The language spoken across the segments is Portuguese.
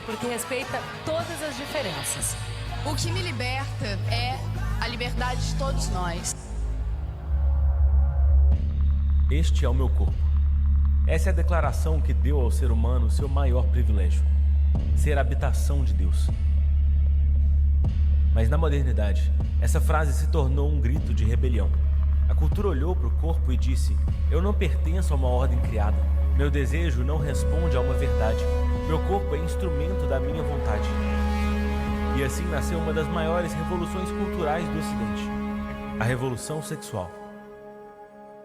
porque respeita todas as diferenças. O que me liberta é a liberdade de todos nós. Este é o meu corpo. Essa é a declaração que deu ao ser humano seu maior privilégio: ser a habitação de Deus. Mas na modernidade, essa frase se tornou um grito de rebelião. A cultura olhou para o corpo e disse: eu não pertenço a uma ordem criada. Meu desejo não responde a uma verdade. Meu corpo é instrumento da minha vontade. E assim nasceu uma das maiores revoluções culturais do Ocidente: a Revolução Sexual.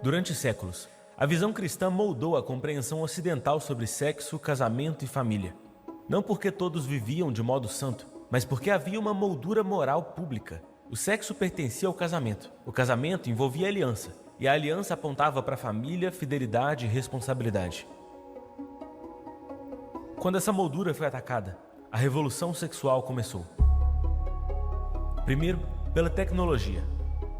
Durante séculos, a visão cristã moldou a compreensão ocidental sobre sexo, casamento e família. Não porque todos viviam de modo santo, mas porque havia uma moldura moral pública. O sexo pertencia ao casamento. O casamento envolvia aliança, e a aliança apontava para a família, fidelidade e responsabilidade. Quando essa moldura foi atacada, a revolução sexual começou. Primeiro, pela tecnologia.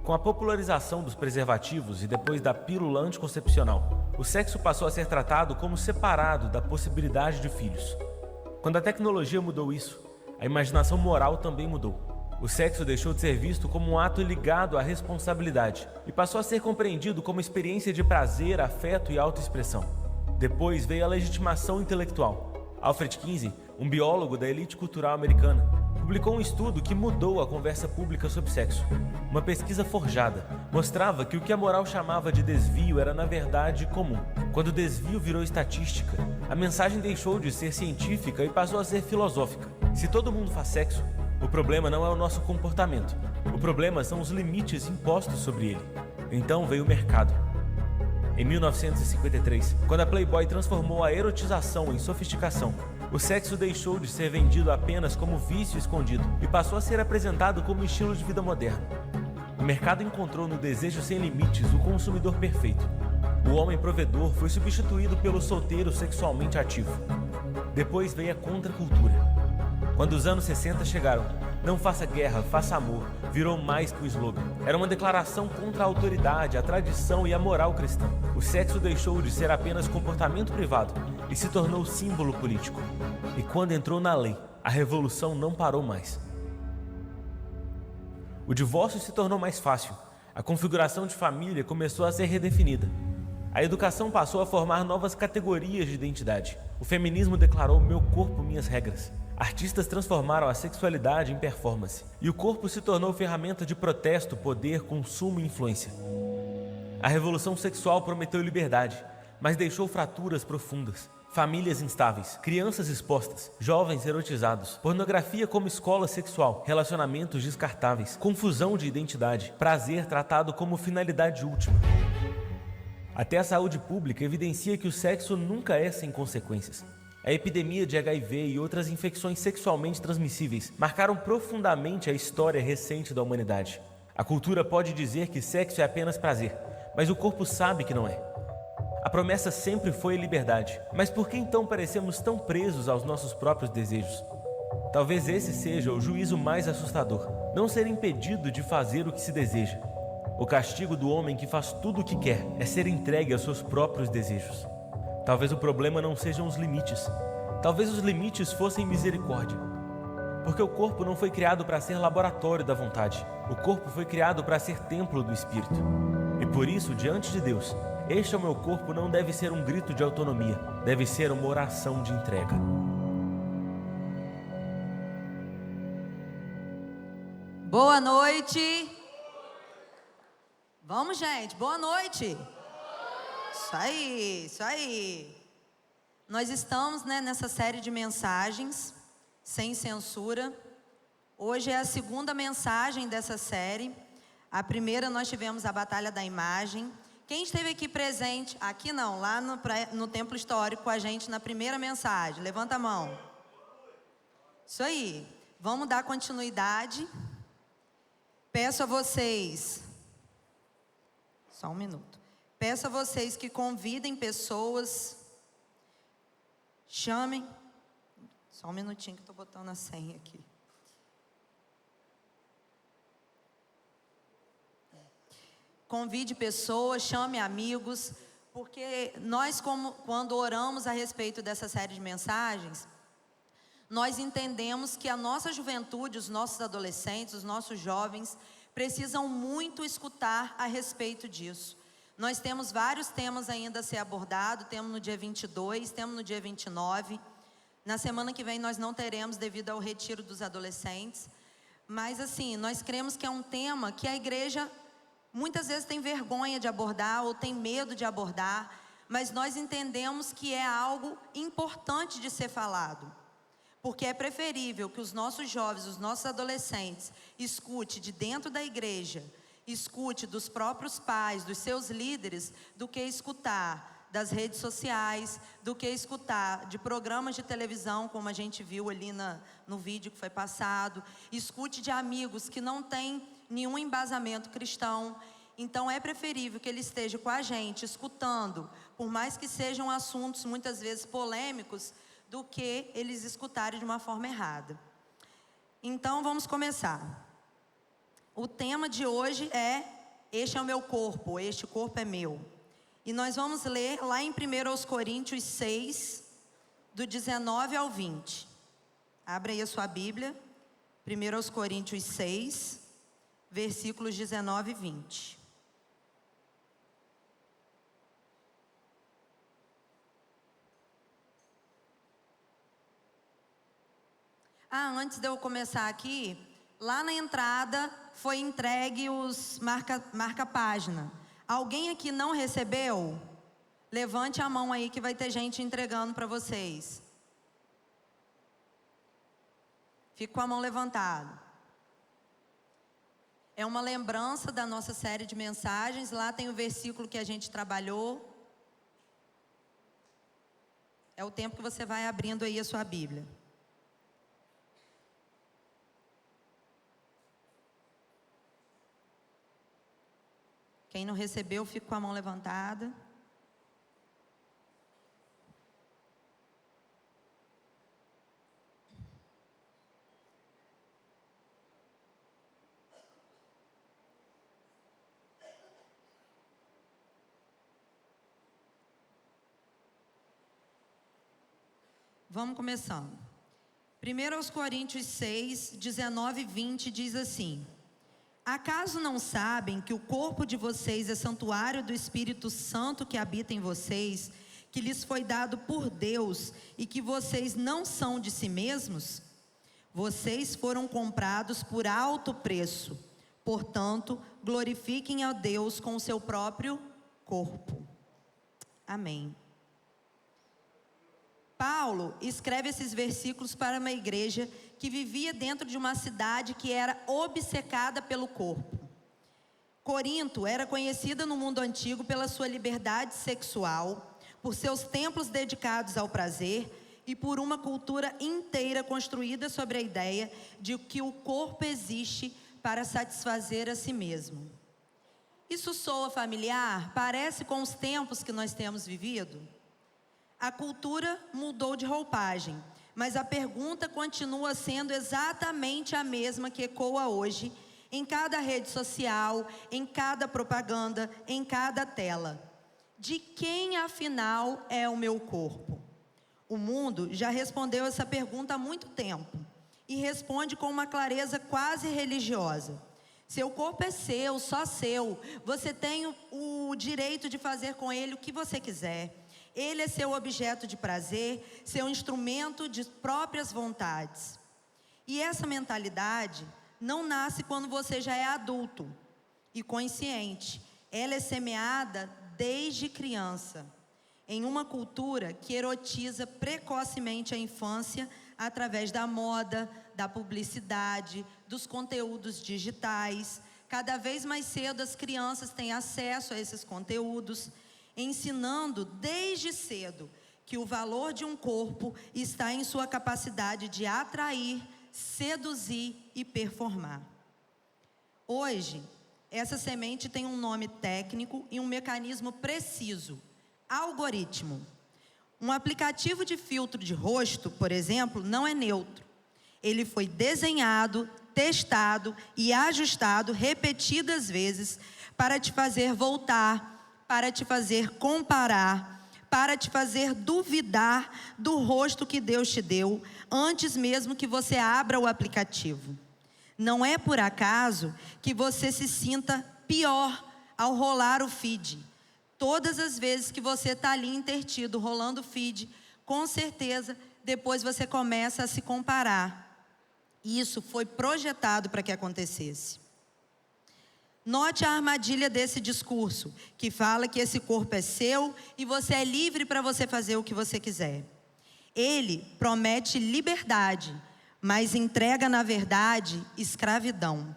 Com a popularização dos preservativos e depois da pílula anticoncepcional, o sexo passou a ser tratado como separado da possibilidade de filhos. Quando a tecnologia mudou isso, a imaginação moral também mudou. O sexo deixou de ser visto como um ato ligado à responsabilidade e passou a ser compreendido como experiência de prazer, afeto e autoexpressão. Depois veio a legitimação intelectual. Alfred Kinsey, um biólogo da elite cultural americana, publicou um estudo que mudou a conversa pública sobre sexo. Uma pesquisa forjada mostrava que o que a moral chamava de desvio era, na verdade, comum. Quando o desvio virou estatística, a mensagem deixou de ser científica e passou a ser filosófica. Se todo mundo faz sexo, o problema não é o nosso comportamento. O problema são os limites impostos sobre ele. Então veio o mercado. Em 1953, quando a Playboy transformou a erotização em sofisticação, o sexo deixou de ser vendido apenas como vício escondido e passou a ser apresentado como estilo de vida moderno. O mercado encontrou no desejo sem limites o consumidor perfeito. O homem provedor foi substituído pelo solteiro sexualmente ativo. Depois veio a contracultura. Quando os anos 60 chegaram, "Não faça guerra, faça amor", virou mais que o slogan. Era uma declaração contra a autoridade, a tradição e a moral cristã. O sexo deixou de ser apenas comportamento privado e se tornou símbolo político. E quando entrou na lei, a revolução não parou mais. O divórcio se tornou mais fácil. A configuração de família começou a ser redefinida. A educação passou a formar novas categorias de identidade. O feminismo declarou "meu corpo, minhas regras". Artistas transformaram a sexualidade em performance. E o corpo se tornou ferramenta de protesto, poder, consumo e influência. A revolução sexual prometeu liberdade, mas deixou fraturas profundas. Famílias instáveis, crianças expostas, jovens erotizados, pornografia como escola sexual, relacionamentos descartáveis, confusão de identidade, prazer tratado como finalidade última. Até a saúde pública evidencia que o sexo nunca é sem consequências. A epidemia de HIV e outras infecções sexualmente transmissíveis marcaram profundamente a história recente da humanidade. A cultura pode dizer que sexo é apenas prazer, mas o corpo sabe que não é. A promessa sempre foi liberdade, mas por que então parecemos tão presos aos nossos próprios desejos? Talvez esse seja o juízo mais assustador: não ser impedido de fazer o que se deseja. O castigo do homem que faz tudo o que quer é ser entregue aos seus próprios desejos. Talvez o problema não sejam os limites. Talvez os limites fossem misericórdia. Porque o corpo não foi criado para ser laboratório da vontade. O corpo foi criado para ser templo do Espírito. E por isso, diante de Deus, "este é o meu corpo" não deve ser um grito de autonomia. Deve ser uma oração de entrega. Boa noite. Vamos, gente. Boa noite. Isso aí, isso aí. Nós estamos, nessa série de mensagens, sem censura. Hoje é a segunda mensagem dessa série. A primeira nós tivemos a Batalha da Imagem. Quem esteve aqui presente, aqui não, lá no Templo Histórico com a gente na primeira mensagem? Levanta a mão. Isso aí. Vamos dar continuidade. Peço a vocês... Só um minuto. Peço a vocês que convidem pessoas, chamem. Só um minutinho que estou botando a senha aqui. Convide pessoas, chame amigos, porque nós, quando oramos a respeito dessa série de mensagens, nós entendemos que a nossa juventude, os nossos adolescentes, os nossos jovens, precisam muito escutar a respeito disso. Nós temos vários temas ainda a ser abordados, temos no dia 22, temos no dia 29. Na semana que vem nós não teremos devido ao retiro dos adolescentes. Mas assim, nós cremos que é um tema que a igreja muitas vezes tem vergonha de abordar ou tem medo de abordar. Mas nós entendemos que é algo importante de ser falado. Porque é preferível que os nossos jovens, os nossos adolescentes, escute de dentro da igreja, escute dos próprios pais, dos seus líderes, do que escutar das redes sociais, do que escutar de programas de televisão, como a gente viu ali no vídeo que foi passado. Escute de amigos que não têm nenhum embasamento cristão. Então é preferível que ele esteja com a gente, escutando, por mais que sejam assuntos muitas vezes polêmicos, do que eles escutarem de uma forma errada. Então vamos começar. O tema de hoje é: este é o meu corpo, este corpo é meu. E nós vamos ler lá em 1 Coríntios 6, do 19 ao 20. Abra aí a sua Bíblia, 1 Coríntios 6, versículos 19 e 20. Antes de eu começar aqui, lá na entrada foi entregue os marca-página. Alguém aqui não recebeu? Levante a mão aí que vai ter gente entregando para vocês. Fique com a mão levantada. É uma lembrança da nossa série de mensagens. Lá tem o versículo que a gente trabalhou. É o tempo que você vai abrindo aí a sua Bíblia. Quem não recebeu, fica com a mão levantada. Vamos começando. 1 Coríntios 6, 19 e 20 diz assim: acaso não sabem que o corpo de vocês é santuário do Espírito Santo que habita em vocês, que lhes foi dado por Deus e que vocês não são de si mesmos? Vocês foram comprados por alto preço. Portanto, glorifiquem a Deus com o seu próprio corpo. Amém. Paulo escreve esses versículos para uma igreja que vivia dentro de uma cidade que era obcecada pelo corpo. Corinto era conhecida no mundo antigo pela sua liberdade sexual, por seus templos dedicados ao prazer e por uma cultura inteira construída sobre a ideia de que o corpo existe para satisfazer a si mesmo. Isso soa familiar? Parece com os tempos que nós temos vivido? A cultura mudou de roupagem, mas a pergunta continua sendo exatamente a mesma que ecoa hoje em cada rede social, em cada propaganda, em cada tela. De quem, afinal, é o meu corpo? O mundo já respondeu essa pergunta há muito tempo e responde com uma clareza quase religiosa. Seu corpo é seu, só seu. Você tem o direito de fazer com ele o que você quiser. Ele é seu objeto de prazer, seu instrumento de próprias vontades. E essa mentalidade não nasce quando você já é adulto e consciente. Ela é semeada desde criança, em uma cultura que erotiza precocemente a infância através da moda, da publicidade, dos conteúdos digitais. Cada vez mais cedo as crianças têm acesso a esses conteúdos, ensinando desde cedo que o valor de um corpo está em sua capacidade de atrair, seduzir e performar. Hoje, essa semente tem um nome técnico e um mecanismo preciso: algoritmo. Um aplicativo de filtro de rosto, por exemplo, não é neutro. Ele foi desenhado, testado e ajustado repetidas vezes para te fazer voltar, para te fazer comparar, para te fazer duvidar do rosto que Deus te deu, antes mesmo que você abra o aplicativo. Não é por acaso que você se sinta pior ao rolar o feed. Todas as vezes que você está ali intertido, rolando o feed, com certeza, depois você começa a se comparar. Isso foi projetado para que acontecesse. Note a armadilha desse discurso, que fala que esse corpo é seu e você é livre para você fazer o que você quiser. Ele promete liberdade, mas entrega, na verdade, escravidão.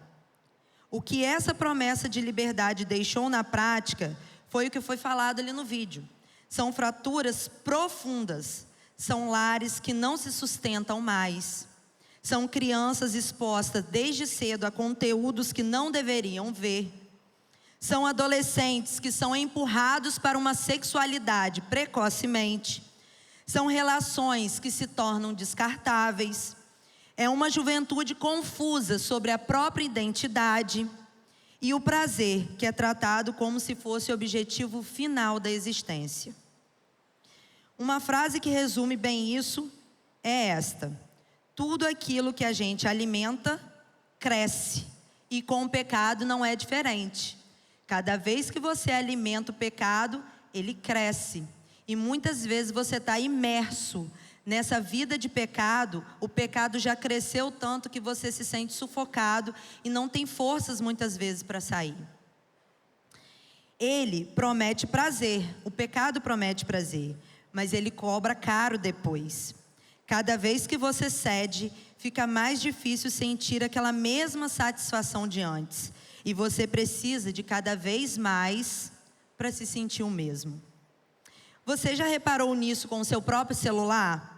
O que essa promessa de liberdade deixou na prática foi o que foi falado ali no vídeo. São fraturas profundas, são lares que não se sustentam mais. São crianças expostas desde cedo a conteúdos que não deveriam ver. São adolescentes que são empurrados para uma sexualidade precocemente. São relações que se tornam descartáveis. É uma juventude confusa sobre a própria identidade. E o prazer, que é tratado como se fosse o objetivo final da existência. Uma frase que resume bem isso é esta: tudo aquilo que a gente alimenta, cresce. E com o pecado não é diferente. Cada vez que você alimenta o pecado, ele cresce. E muitas vezes você está imerso nessa vida de pecado. O pecado já cresceu tanto que você se sente sufocado e não tem forças muitas vezes para sair. Ele promete prazer, o pecado promete prazer, mas ele cobra caro depois. Cada vez que você cede, fica mais difícil sentir aquela mesma satisfação de antes. E você precisa de cada vez mais para se sentir o mesmo. Você já reparou nisso com o seu próprio celular?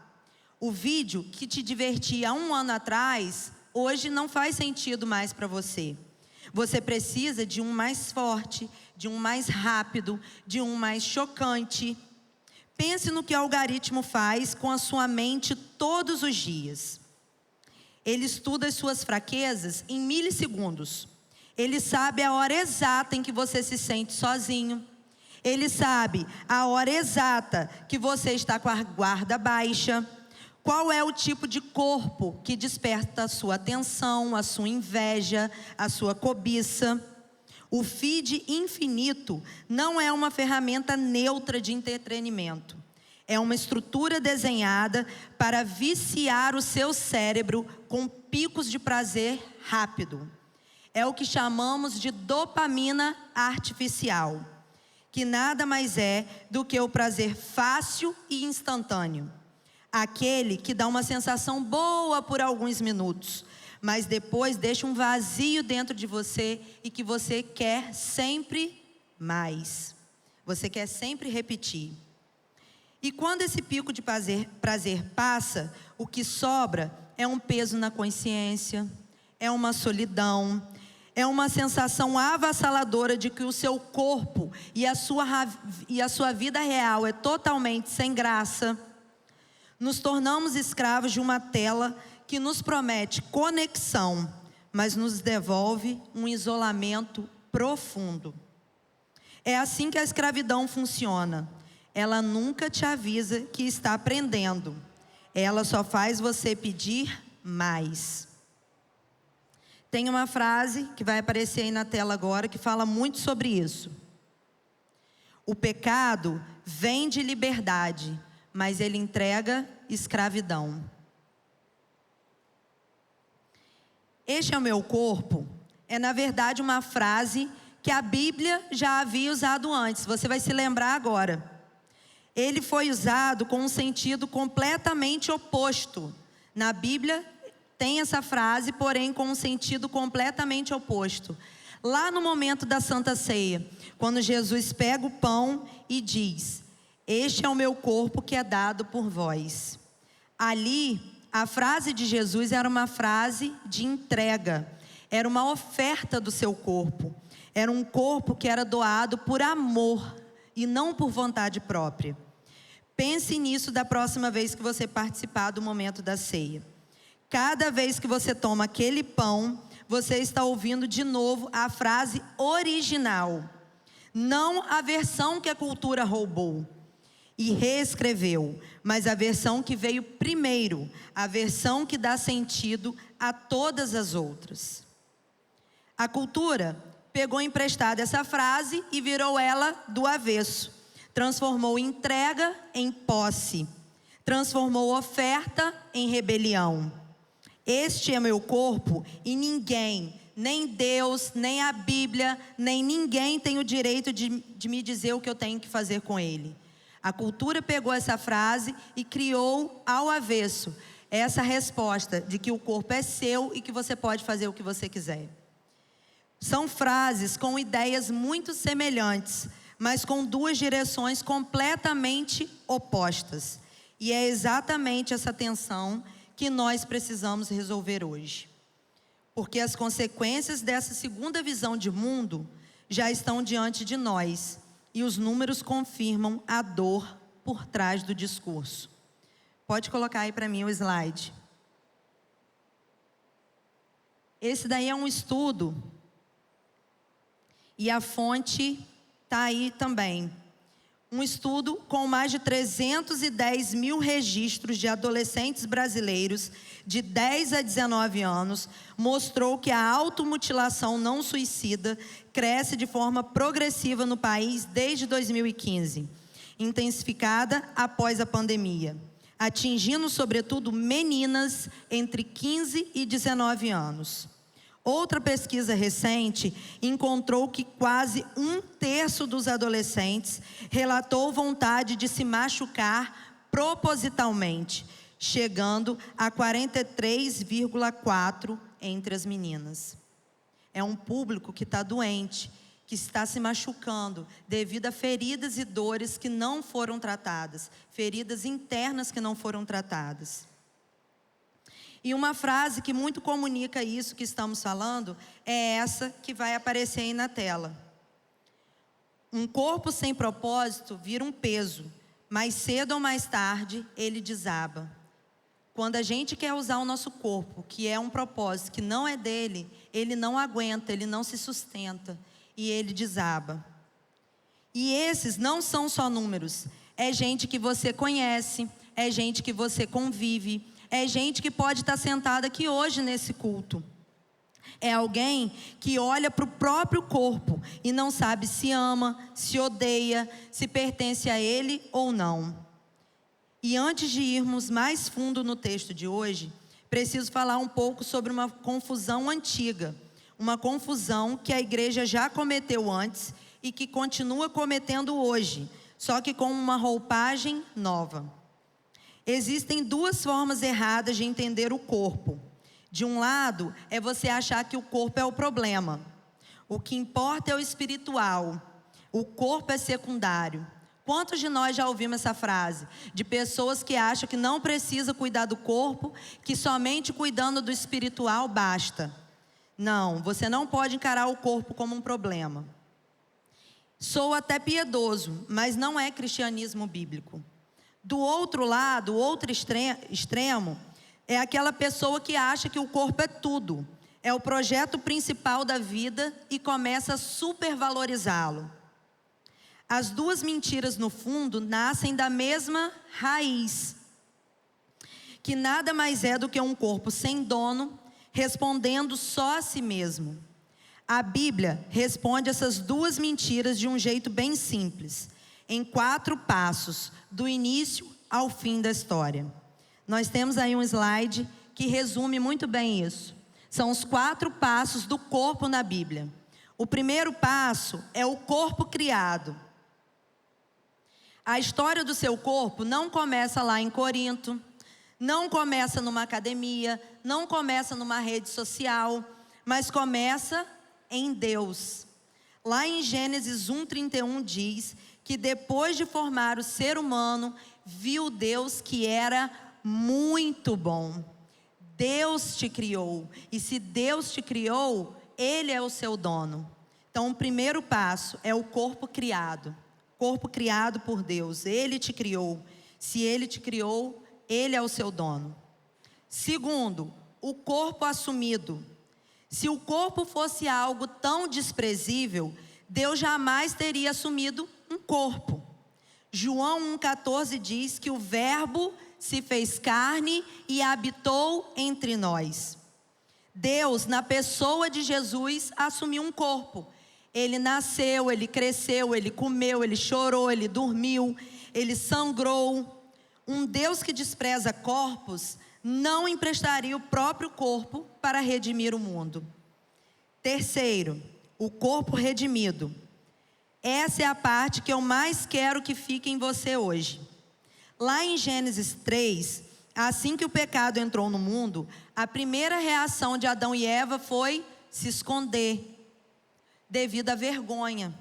O vídeo que te divertia há um ano atrás, hoje não faz sentido mais para você. Você precisa de um mais forte, de um mais rápido, de um mais chocante. Pense no que o algoritmo faz com a sua mente todos os dias. Ele estuda as suas fraquezas em milissegundos. Ele sabe a hora exata em que você se sente sozinho. Ele sabe a hora exata que você está com a guarda baixa. Qual é o tipo de corpo que desperta a sua atenção, a sua inveja, a sua cobiça. O feed infinito não é uma ferramenta neutra de entretenimento. É uma estrutura desenhada para viciar o seu cérebro com picos de prazer rápido. É o que chamamos de dopamina artificial, que nada mais é do que o prazer fácil e instantâneo. Aquele que dá uma sensação boa por alguns minutos, mas depois deixa um vazio dentro de você e que você quer sempre mais. Você quer sempre repetir. E quando esse pico de prazer passa, o que sobra é um peso na consciência, é uma solidão, é uma sensação avassaladora de que o seu corpo e a sua vida real é totalmente sem graça. Nos tornamos escravos de uma tela que nos promete conexão, mas nos devolve um isolamento profundo. É assim que a escravidão funciona. Ela nunca te avisa que está aprendendo. Ela só faz você pedir mais. Tem uma frase que vai aparecer aí na tela agora que fala muito sobre isso. O pecado vem de liberdade, mas ele entrega escravidão. Este é o meu corpo é na verdade uma frase que a Bíblia já havia usado antes. Você vai se lembrar agora. Ele foi usado com um sentido completamente oposto. Na Bíblia tem essa frase, porém com um sentido completamente oposto. Lá no momento da Santa Ceia, quando Jesus pega o pão e diz: este é o meu corpo que é dado por vós. Ali, a frase de Jesus era uma frase de entrega. Era uma oferta do seu corpo. Era um corpo que era doado por amor e não por vontade própria. Pense nisso da próxima vez que você participar do momento da ceia. Cada vez que você toma aquele pão, você está ouvindo de novo a frase original, não a versão que a cultura roubou. e reescreveu, mas a versão que veio primeiro, a versão que dá sentido a todas as outras. A cultura pegou emprestada essa frase e virou ela do avesso. Transformou entrega em posse. Transformou oferta em rebelião. Este é meu corpo e ninguém, nem Deus, nem a Bíblia, nem ninguém tem o direito de me dizer o que eu tenho que fazer com ele. A cultura pegou essa frase e criou ao avesso essa resposta de que o corpo é seu e que você pode fazer o que você quiser. São frases com ideias muito semelhantes, mas com duas direções completamente opostas. E é exatamente essa tensão que nós precisamos resolver hoje. Porque as consequências dessa segunda visão de mundo já estão diante de nós. E os números confirmam a dor por trás do discurso. Pode colocar aí para mim o slide. Esse daí é um estudo. E a fonte está aí também. Um estudo com mais de 310 mil registros de adolescentes brasileiros de 10 a 19 anos mostrou que a automutilação não suicida cresce de forma progressiva no país desde 2015, intensificada após a pandemia, atingindo sobretudo meninas entre 15 e 19 anos. Outra pesquisa recente encontrou que quase 1/3 dos adolescentes relatou vontade de se machucar propositalmente, chegando a 43,4% entre as meninas. É um público que está doente, que está se machucando devido a feridas e dores que não foram tratadas, feridas internas que não foram tratadas. E uma frase que muito comunica isso que estamos falando é essa que vai aparecer aí na tela. Um corpo sem propósito vira um peso, mais cedo ou mais tarde ele desaba. Quando a gente quer usar o nosso corpo, que é um propósito que não é dele, ele não aguenta, ele não se sustenta e ele desaba. E esses não são só números, é gente que você conhece, é gente que você convive, é gente que pode estar sentada aqui hoje nesse culto. É alguém que olha para o próprio corpo e não sabe se ama, se odeia, se pertence a ele ou não. E antes de irmos mais fundo no texto de hoje, preciso falar um pouco sobre uma confusão antiga. Uma confusão que a igreja já cometeu antes e que continua cometendo hoje, só que com uma roupagem nova. Existem duas formas erradas de entender o corpo. De um lado, é você achar que o corpo é o problema. O que importa é o espiritual. O corpo é secundário. Quantos de nós já ouvimos essa frase? De pessoas que acham que não precisa cuidar do corpo, que somente cuidando do espiritual basta. Não, você não pode encarar o corpo como um problema. Sou até piedoso, mas não é cristianismo bíblico. Do outro lado, o outro extremo, é aquela pessoa que acha que o corpo é tudo. É o projeto principal da vida e começa a supervalorizá-lo. As duas mentiras, no fundo, nascem da mesma raiz, que nada mais é do que um corpo sem dono, respondendo só a si mesmo. A Bíblia responde essas duas mentiras de um jeito bem simples, em 4 passos, do início ao fim da história. Nós temos aí um slide que resume muito bem isso. São os 4 passos do corpo na Bíblia. O primeiro passo é o corpo criado. A história do seu corpo não começa lá em Corinto, não começa numa academia, não começa numa rede social, mas começa em Deus. Lá em Gênesis 1:31 diz que depois de formar o ser humano, viu Deus que era muito bom. Deus te criou, e se Deus te criou, Ele é o seu dono. Então o primeiro passo é o corpo criado. Corpo criado por Deus, Ele te criou. Se Ele te criou, Ele é o seu dono. Segundo, o corpo assumido. Se o corpo fosse algo tão desprezível, Deus jamais teria assumido um corpo. João 1,14 diz que o Verbo se fez carne e habitou entre nós. Deus, na pessoa de Jesus, assumiu um corpo. Ele nasceu, ele cresceu, ele comeu, ele chorou, ele dormiu, ele sangrou. Um Deus que despreza corpos não emprestaria o próprio corpo para redimir o mundo. Terceiro, o corpo redimido. Essa é a parte que eu mais quero que fique em você hoje. Lá em Gênesis 3, assim que o pecado entrou no mundo, a primeira reação de Adão e Eva foi se esconder, devido à vergonha.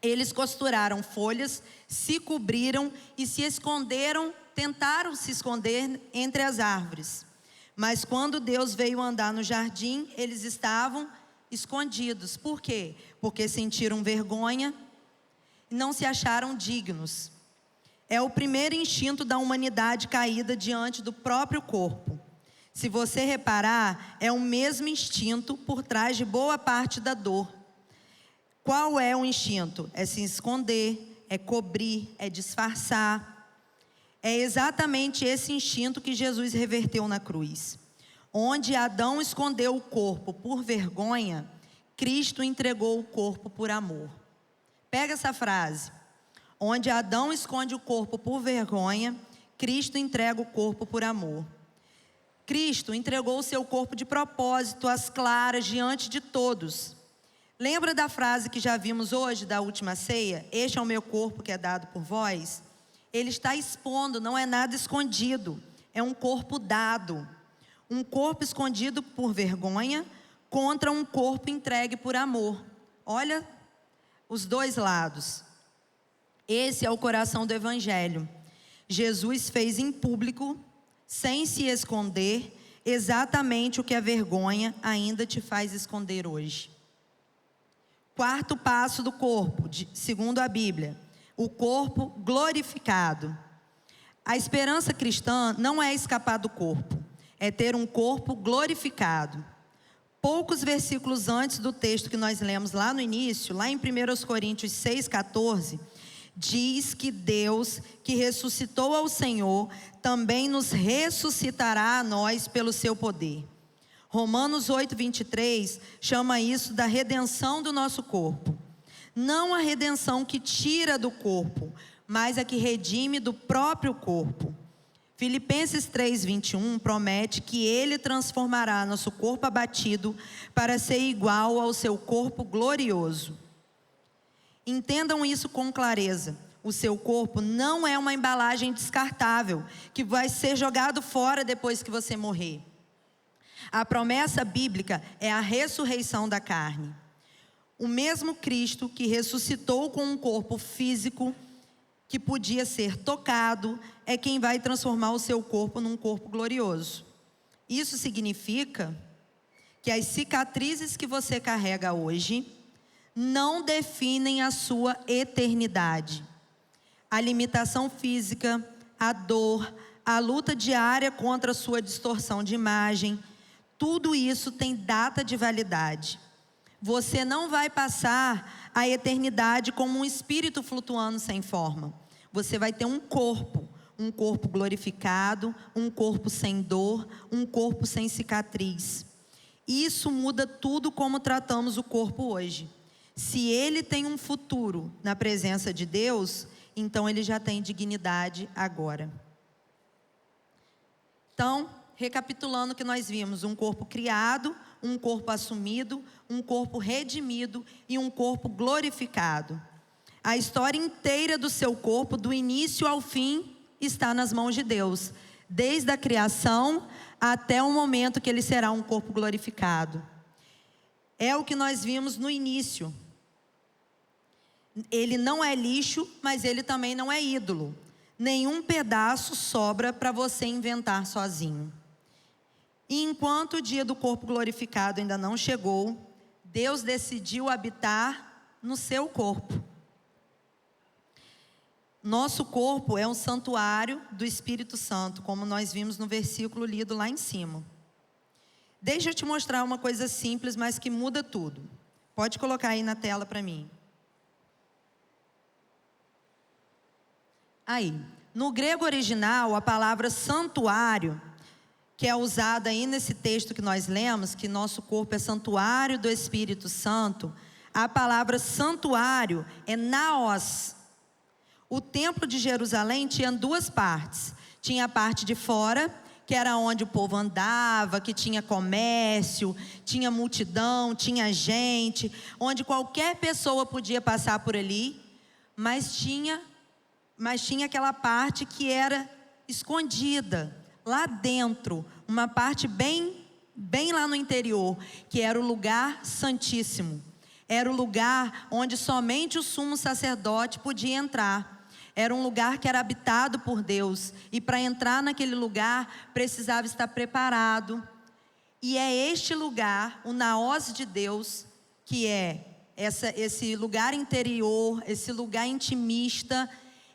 Eles costuraram folhas, se cobriram e se esconderam, tentaram se esconder entre as árvores. Mas quando Deus veio andar no jardim, eles estavam escondidos. Por quê? Porque sentiram vergonha e não se acharam dignos. É o primeiro instinto da humanidade caída diante do próprio corpo. Se você reparar, é o mesmo instinto por trás de boa parte da dor. Qual é o instinto? É se esconder, é cobrir, é disfarçar. É exatamente esse instinto que Jesus reverteu na cruz. Onde Adão escondeu o corpo por vergonha, Cristo entregou o corpo por amor. Pega essa frase. Onde Adão esconde o corpo por vergonha, Cristo entrega o corpo por amor. Cristo entregou o seu corpo de propósito, às claras, diante de todos. Lembra da frase que já vimos hoje, da última ceia? Este é o meu corpo que é dado por vós. Ele está expondo, não é nada escondido. É um corpo dado. Um corpo escondido por vergonha contra um corpo entregue por amor. Olha os dois lados. Esse é o coração do Evangelho. Jesus fez em público, sem se esconder, exatamente o que a vergonha ainda te faz esconder hoje. Quarto passo do corpo, segundo a Bíblia, o corpo glorificado. A esperança cristã não é escapar do corpo, é ter um corpo glorificado. Poucos versículos antes do texto que nós lemos lá no início, lá em 1 Coríntios 6,14, diz que Deus, que ressuscitou ao Senhor, também nos ressuscitará a nós pelo seu poder. Romanos 8,23 chama isso da redenção do nosso corpo. Não a redenção que tira do corpo, mas a que redime do próprio corpo. Filipenses 3,21 promete que Ele transformará nosso corpo abatido para ser igual ao seu corpo glorioso. Entendam isso com clareza. O seu corpo não é uma embalagem descartável que vai ser jogado fora depois que você morrer. A promessa bíblica é a ressurreição da carne. O mesmo Cristo que ressuscitou com um corpo físico que podia ser tocado é quem vai transformar o seu corpo num corpo glorioso. Isso significa que as cicatrizes que você carrega hoje não definem a sua eternidade. A limitação física, a dor, a luta diária contra a sua distorção de imagem, tudo isso tem data de validade. Você não vai passar a eternidade como um espírito flutuando sem forma. Você vai ter um corpo glorificado, um corpo sem dor, um corpo sem cicatriz. Isso muda tudo como tratamos o corpo hoje. Se ele tem um futuro na presença de Deus, então ele já tem dignidade agora. Então, recapitulando o que nós vimos, um corpo criado, um corpo assumido, um corpo redimido e um corpo glorificado. A história inteira do seu corpo, do início ao fim, está nas mãos de Deus, desde a criação até o momento que ele será um corpo glorificado. É o que nós vimos no início. Ele não é lixo, mas ele também não é ídolo. Nenhum pedaço sobra para você inventar sozinho. E enquanto o dia do corpo glorificado ainda não chegou, Deus decidiu habitar no seu corpo. Nosso corpo é um santuário do Espírito Santo, como nós vimos no versículo lido lá em cima. Deixa eu te mostrar uma coisa simples, mas que muda tudo. Pode colocar aí na tela para mim. Aí, no grego original, a palavra santuário, que é usada aí nesse texto que nós lemos, que nosso corpo é santuário do Espírito Santo, a palavra santuário é naos. O templo de Jerusalém tinha duas partes. Tinha a parte de fora, que era onde o povo andava, que tinha comércio, tinha multidão, tinha gente, onde qualquer pessoa podia passar por ali, mas tinha aquela parte que era escondida, lá dentro, uma parte bem lá no interior, que era o lugar santíssimo. Era o lugar onde somente o sumo sacerdote podia entrar. Era um lugar que era habitado por Deus. E para entrar naquele lugar, precisava estar preparado. E é este lugar, o naos de Deus, que é esse lugar interior, esse lugar intimista.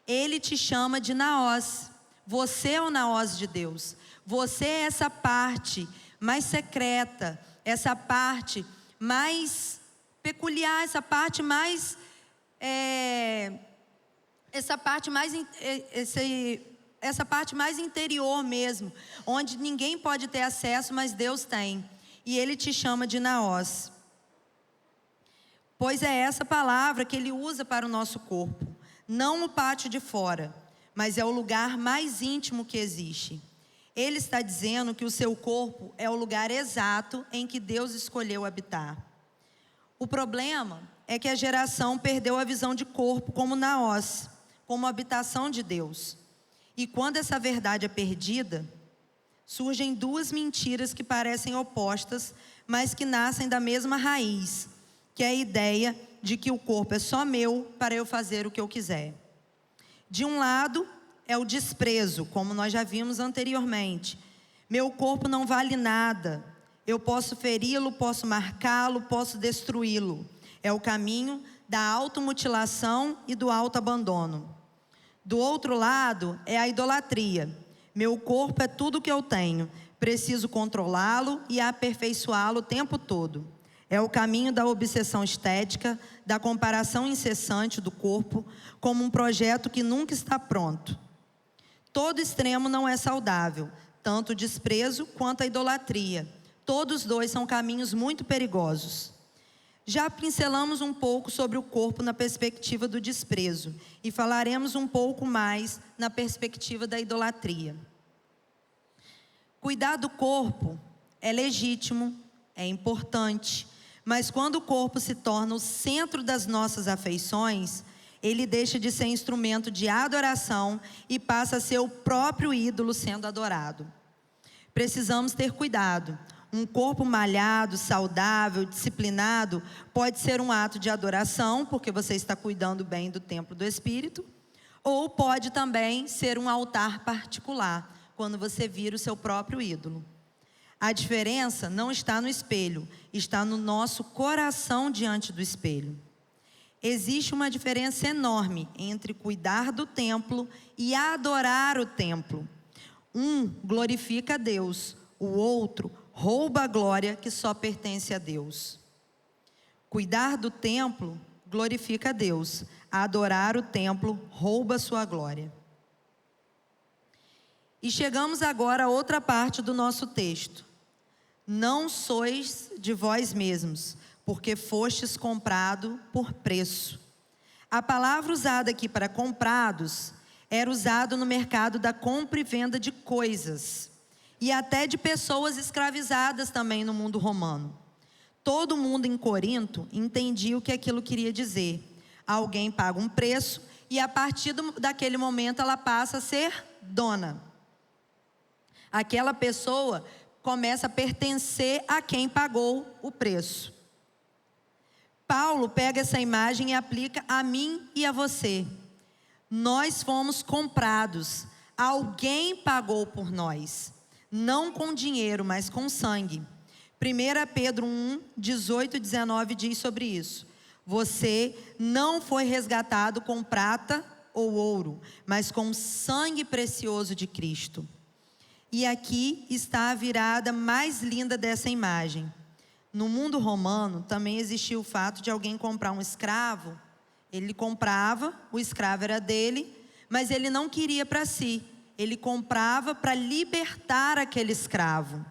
Ele te chama de naos. Você é o naos de Deus. Você é essa parte mais secreta, essa parte mais peculiar, essa parte mais interior mesmo, onde ninguém pode ter acesso, mas Deus tem. E Ele te chama de naos. Pois é essa palavra que Ele usa para o nosso corpo. Não o pátio de fora, mas é o lugar mais íntimo que existe. Ele está dizendo que o seu corpo é o lugar exato em que Deus escolheu habitar. O problema é que a geração perdeu a visão de corpo como naos, como habitação de Deus. E quando essa verdade é perdida, surgem duas mentiras que parecem opostas, mas que nascem da mesma raiz, que é a ideia de que o corpo é só meu para eu fazer o que eu quiser. De um lado, é o desprezo, como nós já vimos anteriormente. Meu corpo não vale nada. Eu posso feri-lo, posso marcá-lo, posso destruí-lo. É o caminho da automutilação e do autoabandono. Do outro lado, é a idolatria. Meu corpo é tudo que eu tenho. Preciso controlá-lo e aperfeiçoá-lo o tempo todo. É o caminho da obsessão estética, da comparação incessante do corpo, como um projeto que nunca está pronto. Todo extremo não é saudável, tanto o desprezo quanto a idolatria. Todos dois são caminhos muito perigosos. Já pincelamos um pouco sobre o corpo na perspectiva do desprezo e falaremos um pouco mais na perspectiva da idolatria. Cuidar do corpo é legítimo, é importante, mas quando o corpo se torna o centro das nossas afeições, ele deixa de ser instrumento de adoração e passa a ser o próprio ídolo sendo adorado. Precisamos ter cuidado. Um corpo malhado, saudável, disciplinado, pode ser um ato de adoração, porque você está cuidando bem do templo do Espírito, ou pode também ser um altar particular, quando você vira o seu próprio ídolo. A diferença não está no espelho, está no nosso coração diante do espelho. Existe uma diferença enorme entre cuidar do templo e adorar o templo. Um glorifica a Deus, o outro rouba a glória que só pertence a Deus. Cuidar do templo glorifica a Deus. Adorar o templo rouba a sua glória. E chegamos agora a outra parte do nosso texto. Não sois de vós mesmos, porque fostes comprado por preço. A palavra usada aqui para comprados era usada no mercado da compra e venda de coisas. E até de pessoas escravizadas também no mundo romano. Todo mundo em Corinto entendia o que aquilo queria dizer. Alguém paga um preço e a partir daquele momento ela passa a ser dona. Aquela pessoa começa a pertencer a quem pagou o preço. Paulo pega essa imagem e aplica a mim e a você. Nós fomos comprados. Alguém pagou por nós. Não com dinheiro, mas com sangue. 1 Pedro 1, 18 e 19 diz sobre isso. Você não foi resgatado com prata ou ouro, mas com o sangue precioso de Cristo. E aqui está a virada mais linda dessa imagem. No mundo romano também existia o fato de alguém comprar um escravo. Ele comprava, o escravo era dele, mas ele não queria para si. Ele comprava para libertar aquele escravo.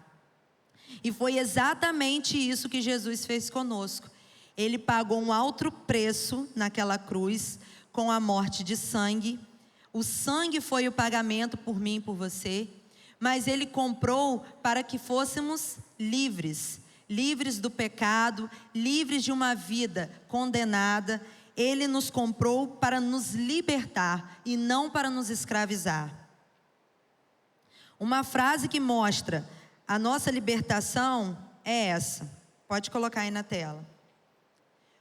E foi exatamente isso que Jesus fez conosco. Ele pagou um alto preço naquela cruz, com a morte de sangue. O sangue foi o pagamento por mim e por você. Mas ele comprou para que fôssemos livres. Livres do pecado, livres de uma vida condenada. Ele nos comprou para nos libertar e não para nos escravizar. Uma frase que mostra a nossa libertação é essa. Pode colocar aí na tela.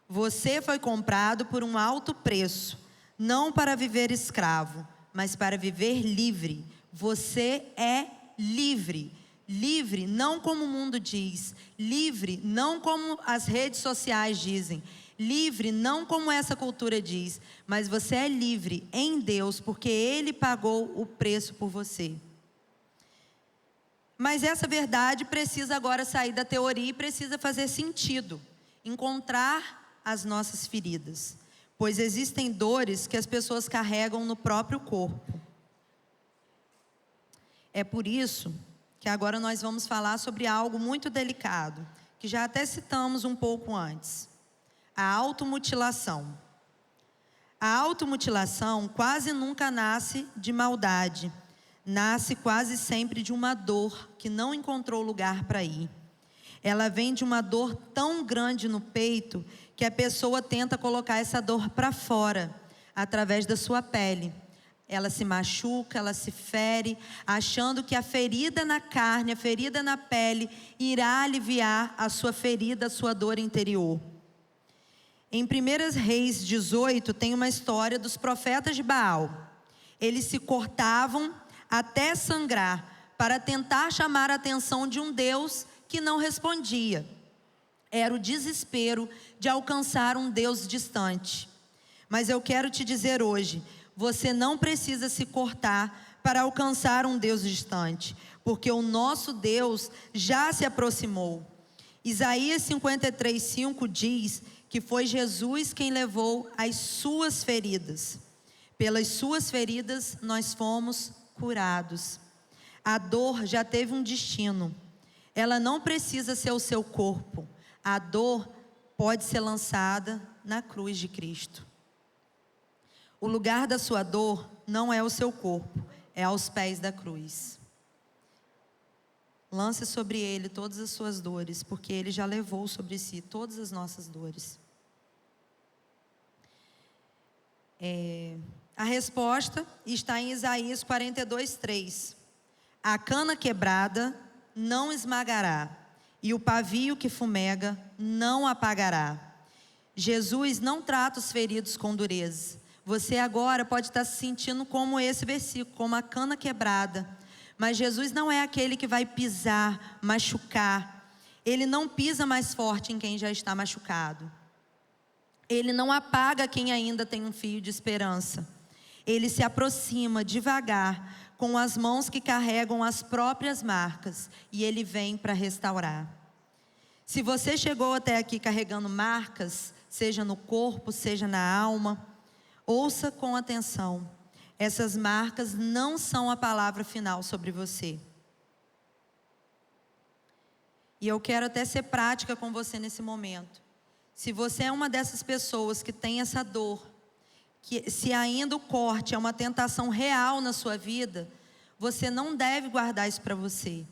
Você foi comprado por um alto preço, não para viver escravo, mas para viver livre. Você é livre. Livre não como o mundo diz, livre não como as redes sociais dizem, livre não como essa cultura diz, mas você é livre em Deus, porque Ele pagou o preço por você. Mas essa verdade precisa agora sair da teoria e precisa fazer sentido, encontrar as nossas feridas, pois existem dores que as pessoas carregam no próprio corpo. É por isso que agora nós vamos falar sobre algo muito delicado, que já até citamos um pouco antes: a automutilação. A automutilação quase nunca nasce de maldade, nasce quase sempre de uma dor que não encontrou lugar para ir. Ela vem de uma dor tão grande no peito que a pessoa tenta colocar essa dor para fora, através da sua pele. Ela se machuca, ela se fere, achando que a ferida na carne, a ferida na pele, irá aliviar a sua ferida, a sua dor interior. Em 1 Reis 18 tem uma história dos profetas de Baal. Eles se cortavam até sangrar para tentar chamar a atenção de um Deus que não respondia. Era o desespero de alcançar um Deus distante. Mas eu quero te dizer hoje, você não precisa se cortar para alcançar um Deus distante, porque o nosso Deus já se aproximou. Isaías 53:5 diz que foi Jesus quem levou as suas feridas. Pelas suas feridas nós fomos curados. A dor já teve um destino. Ela não precisa ser o seu corpo. A dor pode ser lançada na cruz de Cristo. O lugar da sua dor não é o seu corpo, é aos pés da cruz. Lance sobre Ele todas as suas dores, porque Ele já levou sobre si todas as nossas dores. A resposta está em Isaías 42:3. A cana quebrada não esmagará, e o pavio que fumega não apagará. Jesus não trata os feridos com dureza. Você agora pode estar se sentindo como esse versículo, como a cana quebrada. Mas Jesus não é aquele que vai pisar, machucar. Ele não pisa mais forte em quem já está machucado. Ele não apaga quem ainda tem um fio de esperança. Ele se aproxima devagar, com as mãos que carregam as próprias marcas, e Ele vem para restaurar. Se você chegou até aqui carregando marcas, seja no corpo, seja na alma, ouça com atenção. Essas marcas não são a palavra final sobre você. E eu quero até ser prática com você nesse momento. Se você é uma dessas pessoas que tem essa dor, que se ainda o corte é uma tentação real na sua vida, você não deve guardar isso para você.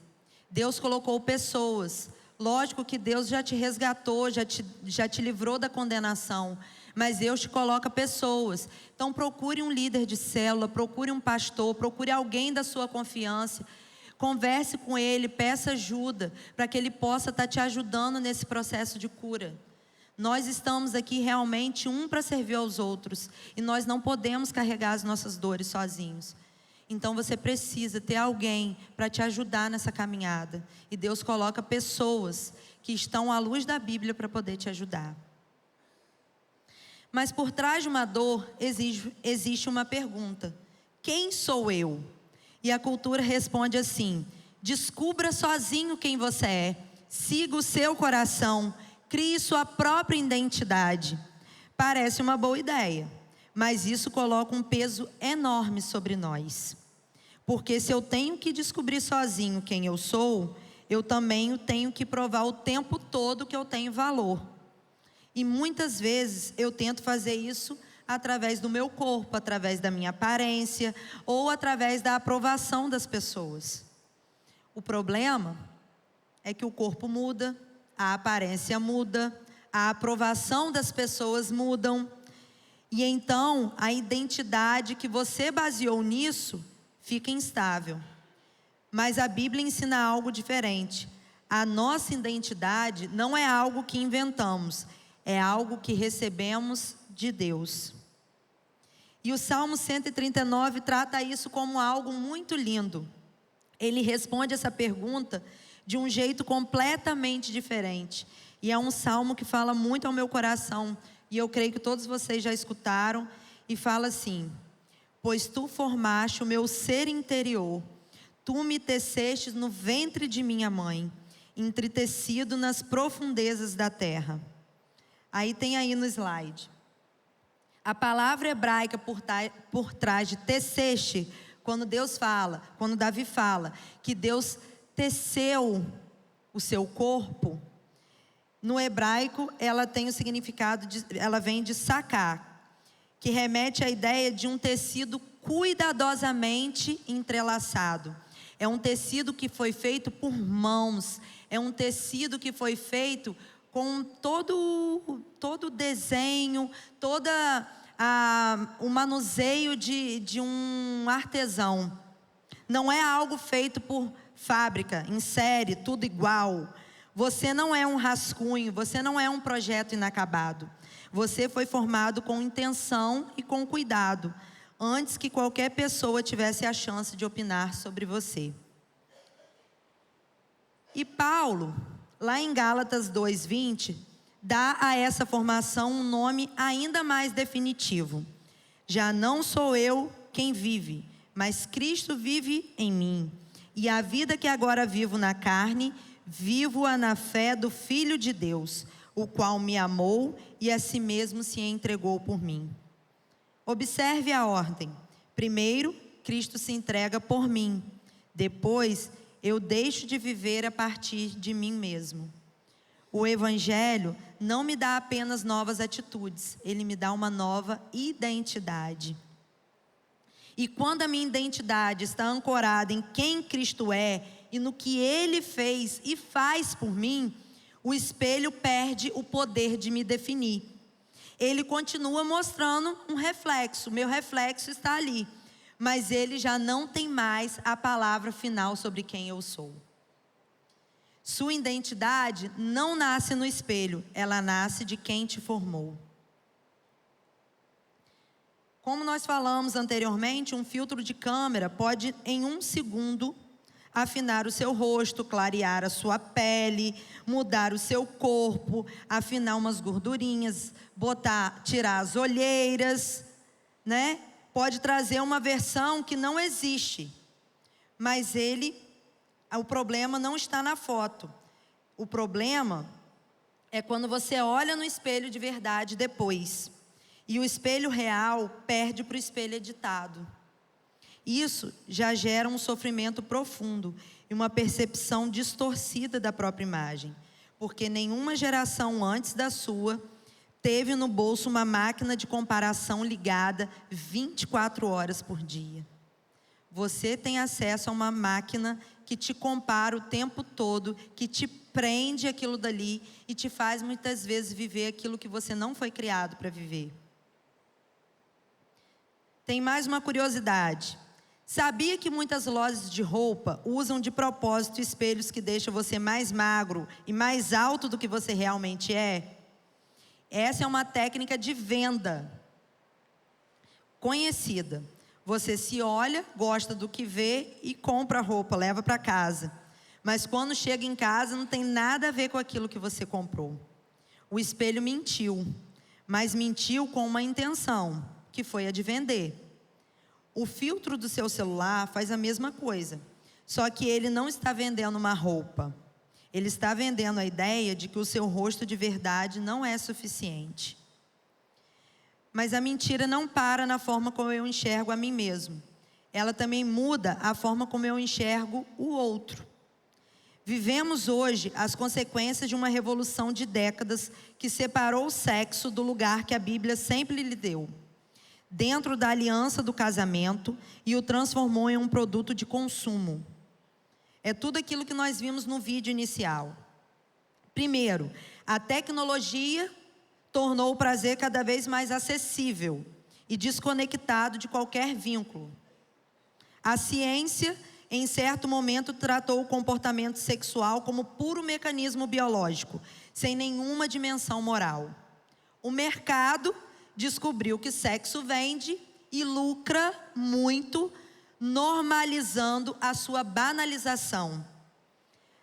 Deus colocou pessoas. Lógico que Deus já te resgatou, já te livrou da condenação. Mas Deus te coloca pessoas. Então procure um líder de célula, procure um pastor, procure alguém da sua confiança. Converse com ele, peça ajuda, para que ele possa estar te ajudando nesse processo de cura. Nós estamos aqui realmente para servir aos outros. E nós não podemos carregar as nossas dores sozinhos. Então você precisa ter alguém para te ajudar nessa caminhada. E Deus coloca pessoas que estão à luz da Bíblia para poder te ajudar. Mas por trás de uma dor existe uma pergunta: quem sou eu? E a cultura responde assim: descubra sozinho quem você é, siga o seu coração, crie sua própria identidade. Parece uma boa ideia, mas isso coloca um peso enorme sobre nós. Porque se eu tenho que descobrir sozinho quem eu sou, eu também tenho que provar o tempo todo que eu tenho valor. E muitas vezes eu tento fazer isso através do meu corpo, através da minha aparência, ou através da aprovação das pessoas. O problema é que o corpo muda, a aparência muda, a aprovação das pessoas mudam, e então a identidade que você baseou nisso fica instável. Mas a Bíblia ensina algo diferente. A nossa identidade não é algo que inventamos, é algo que recebemos de Deus. E o Salmo 139 trata isso como algo muito lindo. Ele responde essa pergunta de um jeito completamente diferente. E é um salmo que fala muito ao meu coração. E eu creio que todos vocês já escutaram. E fala assim: pois tu formaste o meu ser interior, tu me teceste no ventre de minha mãe, entretecido nas profundezas da terra. Aí tem aí no slide. A palavra hebraica por trás de teceste, quando Davi fala que Deus teceu o seu corpo, no hebraico ela tem o significado ela vem de sacar, que remete à ideia de um tecido cuidadosamente entrelaçado. É um tecido que foi feito por mãos, é um tecido que foi feito com todo o desenho, o manuseio de um artesão. Não é algo feito por fábrica, em série, tudo igual. Você não é um rascunho, você não é um projeto inacabado. Você foi formado com intenção e com cuidado, antes que qualquer pessoa tivesse a chance de opinar sobre você. E Paulo, lá em Gálatas 2:20, dá a essa formação um nome ainda mais definitivo. Já não sou eu quem vive, mas Cristo vive em mim. E a vida que agora vivo na carne, vivo-a na fé do Filho de Deus, o qual me amou e a si mesmo se entregou por mim. Observe a ordem. Primeiro, Cristo se entrega por mim. Depois, eu deixo de viver a partir de mim mesmo. O Evangelho não me dá apenas novas atitudes, ele me dá uma nova identidade. E quando a minha identidade está ancorada em quem Cristo é e no que Ele fez e faz por mim, o espelho perde o poder de me definir. Ele continua mostrando um reflexo, meu reflexo está ali, mas ele já não tem mais a palavra final sobre quem eu sou. Sua identidade não nasce no espelho, ela nasce de quem te formou. Como nós falamos anteriormente, um filtro de câmera pode, em 1 segundo, afinar o seu rosto, clarear a sua pele, mudar o seu corpo, afinar umas gordurinhas, tirar as olheiras, né? Pode trazer uma versão que não existe, mas o problema não está na foto. O problema é quando você olha no espelho de verdade depois, e o espelho real perde para o espelho editado. Isso já gera um sofrimento profundo e uma percepção distorcida da própria imagem, porque nenhuma geração antes da sua teve no bolso uma máquina de comparação ligada 24 horas por dia. Você tem acesso a uma máquina que te compara o tempo todo, que te prende aquilo dali e te faz muitas vezes viver aquilo que você não foi criado para viver. Tem mais uma curiosidade. Sabia que muitas lojas de roupa usam de propósito espelhos que deixam você mais magro e mais alto do que você realmente é? Essa é uma técnica de venda conhecida. Você se olha, gosta do que vê e compra a roupa, leva para casa. Mas quando chega em casa não tem nada a ver com aquilo que você comprou. O espelho mentiu, mas mentiu com uma intenção, que foi a de vender. O filtro do seu celular faz a mesma coisa, só que ele não está vendendo uma roupa. Ele está vendendo a ideia de que o seu rosto de verdade não é suficiente. Mas a mentira não para na forma como eu enxergo a mim mesmo. Ela também muda a forma como eu enxergo o outro. Vivemos hoje as consequências de uma revolução de décadas que separou o sexo do lugar que a Bíblia sempre lhe deu, dentro da aliança do casamento, e o transformou em um produto de consumo. É tudo aquilo que nós vimos no vídeo inicial. Primeiro, a tecnologia tornou o prazer cada vez mais acessível e desconectado de qualquer vínculo. A ciência, em certo momento, tratou o comportamento sexual como puro mecanismo biológico, sem nenhuma dimensão moral. O mercado descobriu que sexo vende e lucra muito, normalizando a sua banalização.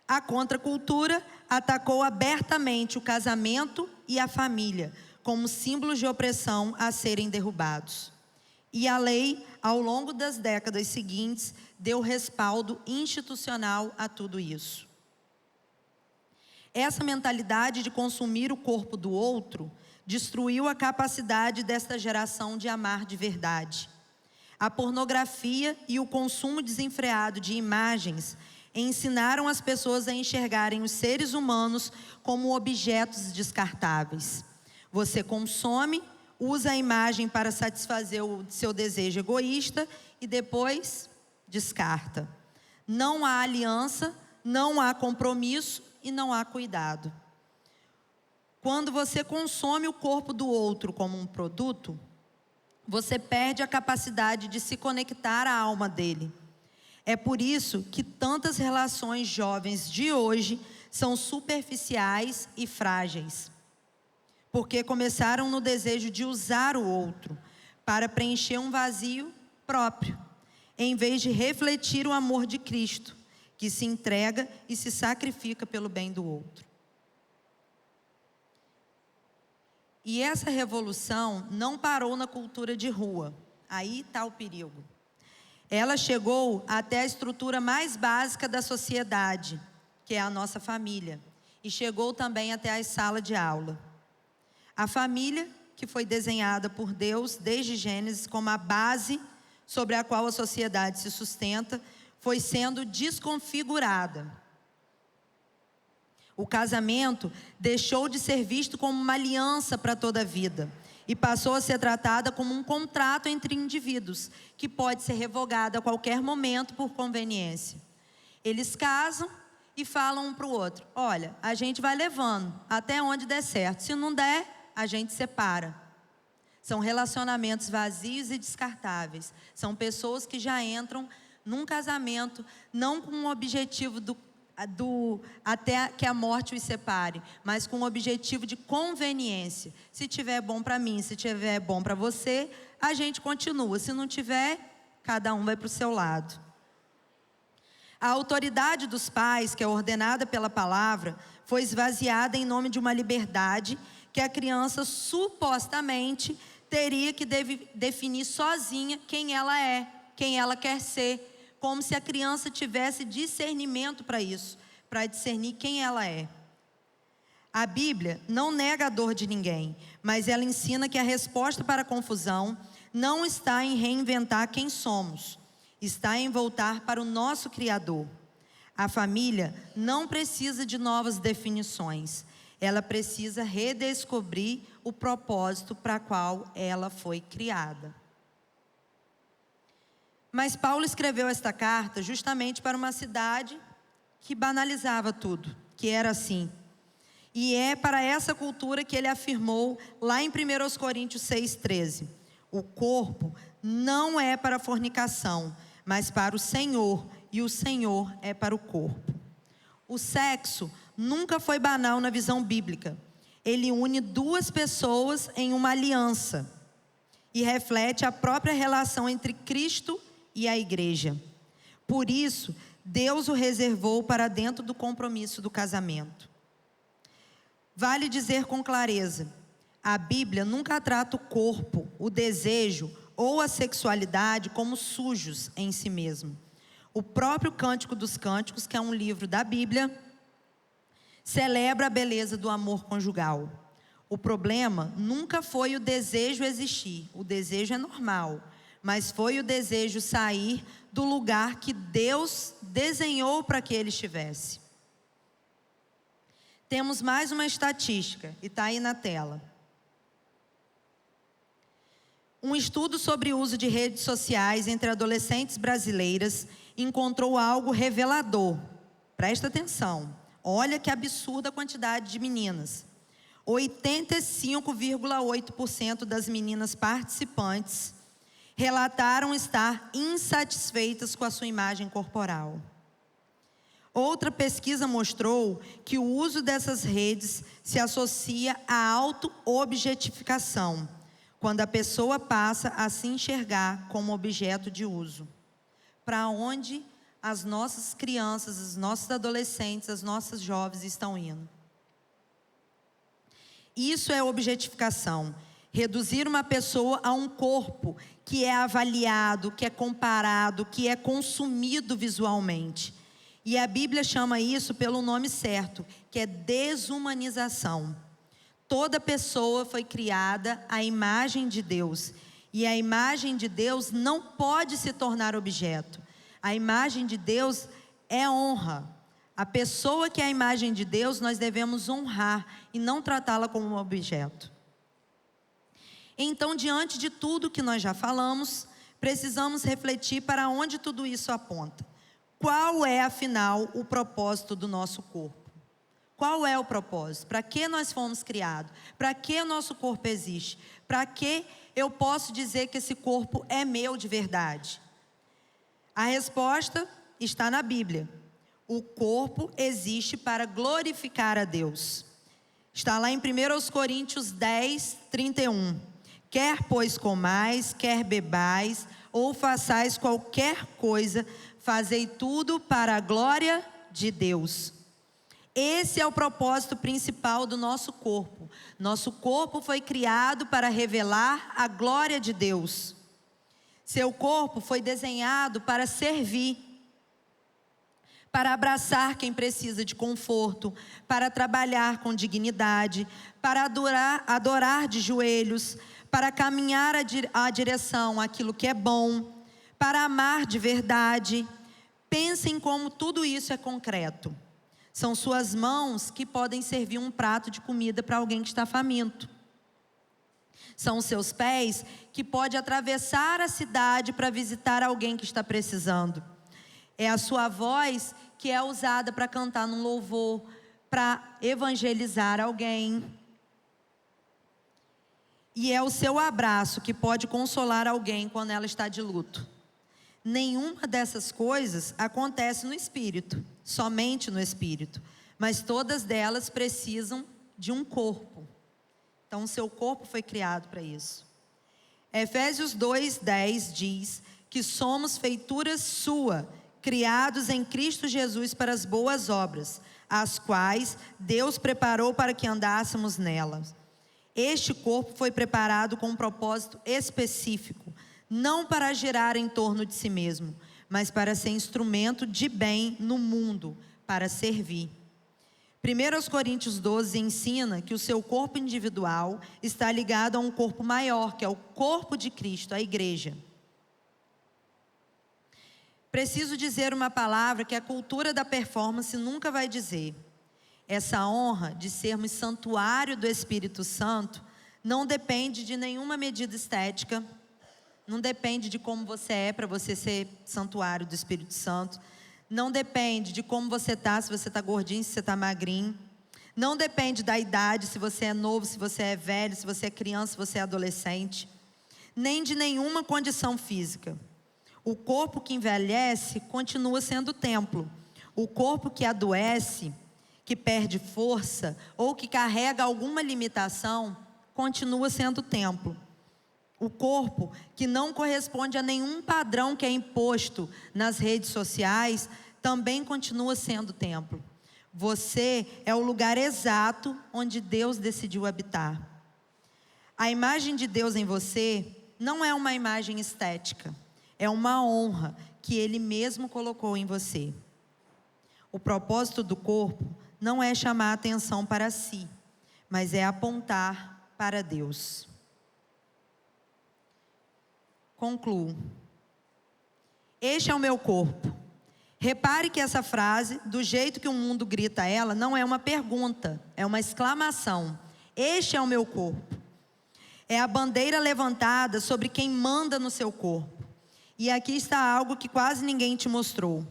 A contracultura atacou abertamente o casamento e a família, como símbolos de opressão a serem derrubados. E a lei, ao longo das décadas seguintes, deu respaldo institucional a tudo isso. Essa mentalidade de consumir o corpo do outro destruiu a capacidade desta geração de amar de verdade. A pornografia e o consumo desenfreado de imagens ensinaram as pessoas a enxergarem os seres humanos como objetos descartáveis. Você consome, usa a imagem para satisfazer o seu desejo egoísta e depois descarta. Não há aliança, não há compromisso e não há cuidado. Quando você consome o corpo do outro como um produto, você perde a capacidade de se conectar à alma dele. É por isso que tantas relações jovens de hoje são superficiais e frágeis. Porque começaram no desejo de usar o outro para preencher um vazio próprio, em vez de refletir o amor de Cristo, que se entrega e se sacrifica pelo bem do outro. E essa revolução não parou na cultura de rua. Aí está o perigo. Ela chegou até a estrutura mais básica da sociedade, que é a nossa família. E chegou também até a sala de aula. A família, que foi desenhada por Deus desde Gênesis como a base sobre a qual a sociedade se sustenta, foi sendo desconfigurada. O casamento deixou de ser visto como uma aliança para toda a vida e passou a ser tratada como um contrato entre indivíduos, que pode ser revogado a qualquer momento por conveniência. Eles casam e falam um para o outro: olha, a gente vai levando até onde der certo, se não der, a gente separa. São relacionamentos vazios e descartáveis. São pessoas que já entram num casamento não com o objetivo até que a morte os separe, mas com o objetivo de conveniência. Se tiver bom para mim, se tiver bom para você, a gente continua. Se não tiver, cada um vai para o seu lado. A autoridade dos pais, que é ordenada pela palavra, foi esvaziada em nome de uma liberdade que a criança supostamente teria que definir sozinha quem ela é, quem ela quer ser, como se a criança tivesse discernimento para isso, para discernir quem ela é. A Bíblia não nega a dor de ninguém, mas ela ensina que a resposta para a confusão não está em reinventar quem somos, está em voltar para o nosso Criador. A família não precisa de novas definições, ela precisa redescobrir o propósito para qual ela foi criada. Mas Paulo escreveu esta carta justamente para uma cidade que banalizava tudo, que era assim. E é para essa cultura que ele afirmou lá em 1 Coríntios 6,13. O corpo não é para a fornicação, mas para o Senhor, e o Senhor é para o corpo. O sexo nunca foi banal na visão bíblica. Ele une duas pessoas em uma aliança e reflete a própria relação entre Cristo e a igreja. Por isso, Deus o reservou para dentro do compromisso do casamento. Vale dizer com clareza, a Bíblia nunca trata o corpo, o desejo ou a sexualidade como sujos em si mesmo. O próprio Cântico dos Cânticos, que é um livro da Bíblia, celebra a beleza do amor conjugal. O problema nunca foi o desejo existir. O desejo é normal, mas foi o desejo sair do lugar que Deus desenhou para que ele estivesse. Temos mais uma estatística, e está aí na tela. Um estudo sobre o uso de redes sociais entre adolescentes brasileiras encontrou algo revelador. Presta atenção. Olha que absurda a quantidade de meninas. 85,8% das meninas participantes relataram estar insatisfeitas com a sua imagem corporal. Outra pesquisa mostrou que o uso dessas redes se associa à auto-objetificação, quando a pessoa passa a se enxergar como objeto de uso. Para onde as nossas crianças, os nossos adolescentes, as nossas jovens estão indo? Isso é objetificação. Reduzir uma pessoa a um corpo que é avaliado, que é comparado, que é consumido visualmente. E a Bíblia chama isso pelo nome certo, que é desumanização. Toda pessoa foi criada à imagem de Deus. E a imagem de Deus não pode se tornar objeto. A imagem de Deus é honra. A pessoa que é a imagem de Deus, nós devemos honrar e não tratá-la como um objeto. Então, diante de tudo que nós já falamos, precisamos refletir para onde tudo isso aponta. Qual é, afinal, o propósito do nosso corpo? Qual é o propósito? Para que nós fomos criados? Para que o nosso corpo existe? Para que eu posso dizer que esse corpo é meu de verdade? A resposta está na Bíblia. O corpo existe para glorificar a Deus. Está lá em 1 Coríntios 10, 31. Quer, pois, comais, quer bebais, ou façais qualquer coisa, fazei tudo para a glória de Deus. Esse é o propósito principal do nosso corpo. Nosso corpo foi criado para revelar a glória de Deus. Seu corpo foi desenhado para servir, para abraçar quem precisa de conforto, para trabalhar com dignidade, para adorar de joelhos, para caminhar a direção àquilo que é bom, para amar de verdade. Pensem como tudo isso é concreto. São suas mãos que podem servir um prato de comida para alguém que está faminto. São os seus pés que podem atravessar a cidade para visitar alguém que está precisando. É a sua voz que é usada para cantar num louvor, para evangelizar alguém. E é o seu abraço que pode consolar alguém quando ela está de luto. Nenhuma dessas coisas acontece no espírito, somente no espírito. Mas todas delas precisam de um corpo. Então o seu corpo foi criado para isso. Efésios 2:10 diz que somos feituras sua, criados em Cristo Jesus para as boas obras, as quais Deus preparou para que andássemos nelas. Este corpo foi preparado com um propósito específico, não para girar em torno de si mesmo, mas para ser instrumento de bem no mundo, para servir. 1 Coríntios 12 ensina que o seu corpo individual está ligado a um corpo maior, que é o corpo de Cristo, a igreja. Preciso dizer uma palavra que a cultura da performance nunca vai dizer. Essa honra de sermos santuário do Espírito Santo não depende de nenhuma medida estética, não depende de como você é para você ser santuário do Espírito Santo, não depende de como você está, se você está gordinho, se você está magrinho, não depende da idade, se você é novo, se você é velho, se você é criança, se você é adolescente, nem de nenhuma condição física. O corpo que envelhece continua sendo templo. O corpo que adoece, que perde força ou que carrega alguma limitação, continua sendo templo. O corpo que não corresponde a nenhum padrão que é imposto nas redes sociais, também continua sendo templo. Você é o lugar exato onde Deus decidiu habitar. A imagem de Deus em você não é uma imagem estética. É uma honra que Ele mesmo colocou em você. O propósito do corpo não é chamar a atenção para si, mas é apontar para Deus. Concluo. Este é o meu corpo. Repare que essa frase, do jeito que o mundo grita ela, não é uma pergunta, é uma exclamação. Este é o meu corpo. É a bandeira levantada sobre quem manda no seu corpo. E aqui está algo que quase ninguém te mostrou.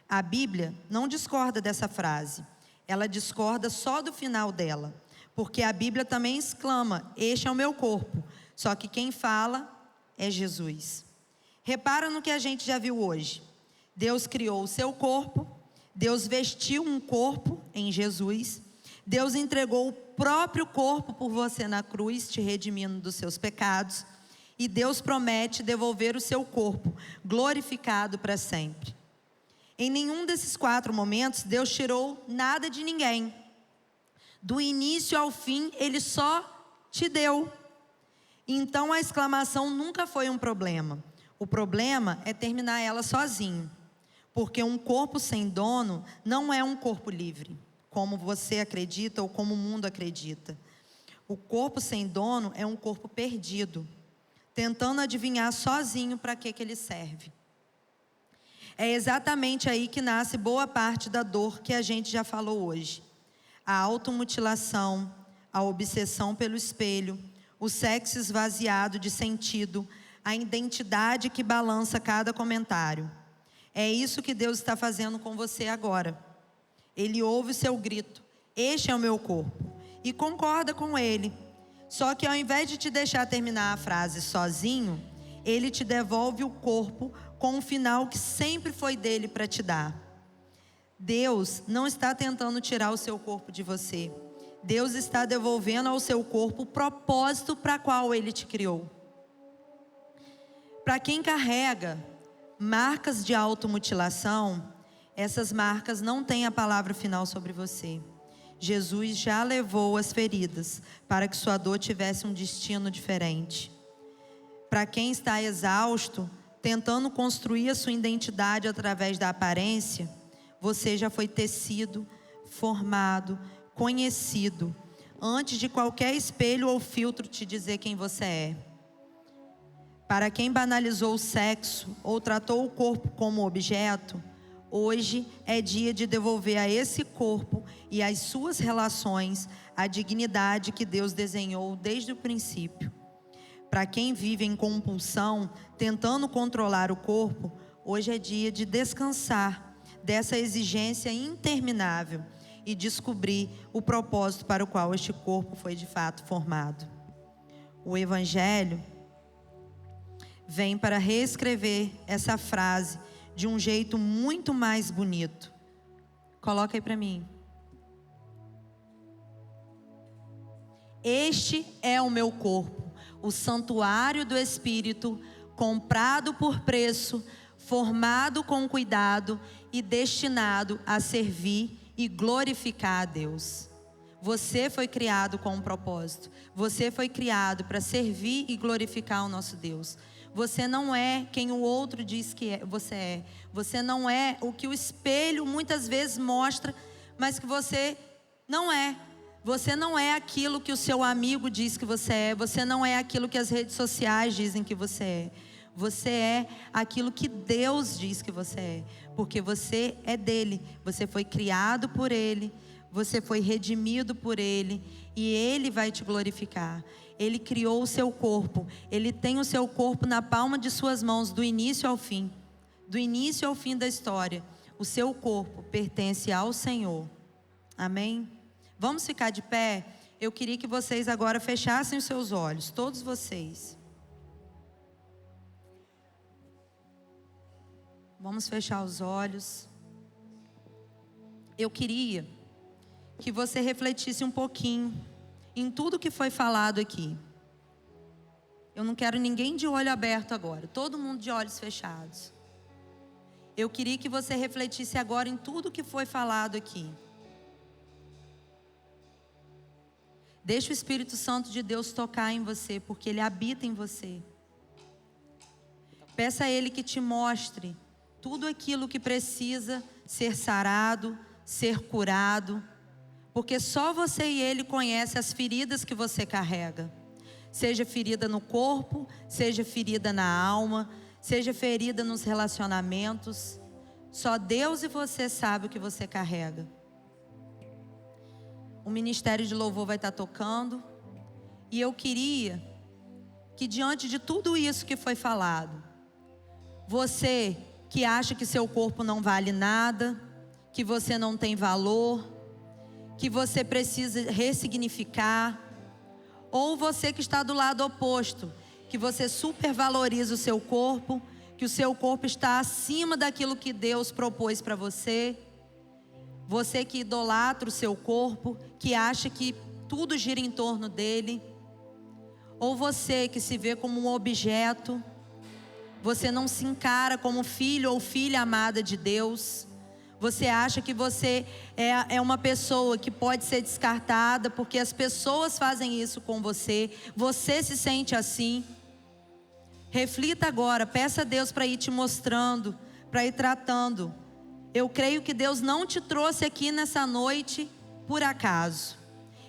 A Bíblia não discorda dessa frase. Ela discorda só do final dela. Porque a Bíblia também exclama, este é o meu corpo. Só que quem fala é Jesus. Repara no que a gente já viu hoje. Deus criou o seu corpo. Deus vestiu um corpo em Jesus. Deus entregou o próprio corpo por você na cruz, te redimindo dos seus pecados. E Deus promete devolver o seu corpo, glorificado para sempre. Em nenhum desses 4 momentos, Deus tirou nada de ninguém. Do início ao fim, Ele só te deu. Então a exclamação nunca foi um problema. O problema é terminar ela sozinho. Porque um corpo sem dono não é um corpo livre, como você acredita ou como o mundo acredita. O corpo sem dono é um corpo perdido, tentando adivinhar sozinho para que ele serve. É exatamente aí que nasce boa parte da dor que a gente já falou hoje. A automutilação, a obsessão pelo espelho, o sexo esvaziado de sentido, a identidade que balança cada comentário. É isso que Deus está fazendo com você agora. Ele ouve o seu grito, este é o meu corpo, e concorda com ele. Só que ao invés de te deixar terminar a frase sozinho, ele te devolve o corpo com o final que sempre foi dele para te dar. Deus não está tentando tirar o seu corpo de você. Deus está devolvendo ao seu corpo o propósito para qual ele te criou. Para quem carrega marcas de automutilação, essas marcas não têm a palavra final sobre você. Jesus já levou as feridas para que sua dor tivesse um destino diferente. Para quem está exausto, tentando construir a sua identidade através da aparência, você já foi tecido, formado, conhecido, antes de qualquer espelho ou filtro te dizer quem você é. Para quem banalizou o sexo ou tratou o corpo como objeto, hoje é dia de devolver a esse corpo e às suas relações a dignidade que Deus desenhou desde o princípio. Para quem vive em compulsão, tentando controlar o corpo, hoje é dia de descansar dessa exigência interminável e descobrir o propósito para o qual este corpo foi de fato formado. O Evangelho vem para reescrever essa frase de um jeito muito mais bonito. Coloca aí para mim. Este é o meu corpo, o santuário do Espírito, comprado por preço, formado com cuidado e destinado a servir e glorificar a Deus. Você foi criado com um propósito. Você foi criado para servir e glorificar o nosso Deus. Você não é quem o outro diz que você é. Você não é o que o espelho muitas vezes mostra, mas que você não é. Você não é aquilo que o seu amigo diz que você é. Você não é aquilo que as redes sociais dizem que você é. Você é aquilo que Deus diz que você é. Porque você é dele. Você foi criado por ele. Você foi redimido por ele. E ele vai te glorificar. Ele criou o seu corpo. Ele tem o seu corpo na palma de suas mãos, do início ao fim. Do início ao fim da história. O seu corpo pertence ao Senhor. Amém? Vamos ficar de pé? Eu queria que vocês agora fechassem os seus olhos. Todos vocês. Vamos fechar os olhos. Eu queria que você refletisse um pouquinho em tudo que foi falado aqui. Eu não quero ninguém de olho aberto agora. Todo mundo de olhos fechados. Eu queria que você refletisse agora em tudo que foi falado aqui. Deixa o Espírito Santo de Deus tocar em você, porque Ele habita em você. Peça a Ele que te mostre tudo aquilo que precisa ser sarado, ser curado, porque só você e Ele conhecem as feridas que você carrega. Seja ferida no corpo, seja ferida na alma, seja ferida nos relacionamentos. Só Deus e você sabem o que você carrega. O Ministério de Louvor vai estar tocando. E eu queria que, diante de tudo isso que foi falado, você que acha que seu corpo não vale nada, que você não tem valor, que você precisa ressignificar, ou você que está do lado oposto, que você supervaloriza o seu corpo, que o seu corpo está acima daquilo que Deus propôs para você. Você que idolatra o seu corpo, que acha que tudo gira em torno dele. Ou você que se vê como um objeto, você não se encara como filho ou filha amada de Deus. Você acha que você é uma pessoa que pode ser descartada porque as pessoas fazem isso com você. Você se sente assim. Reflita agora, peça a Deus para ir te mostrando, para ir tratando. Eu creio que Deus não te trouxe aqui nessa noite por acaso.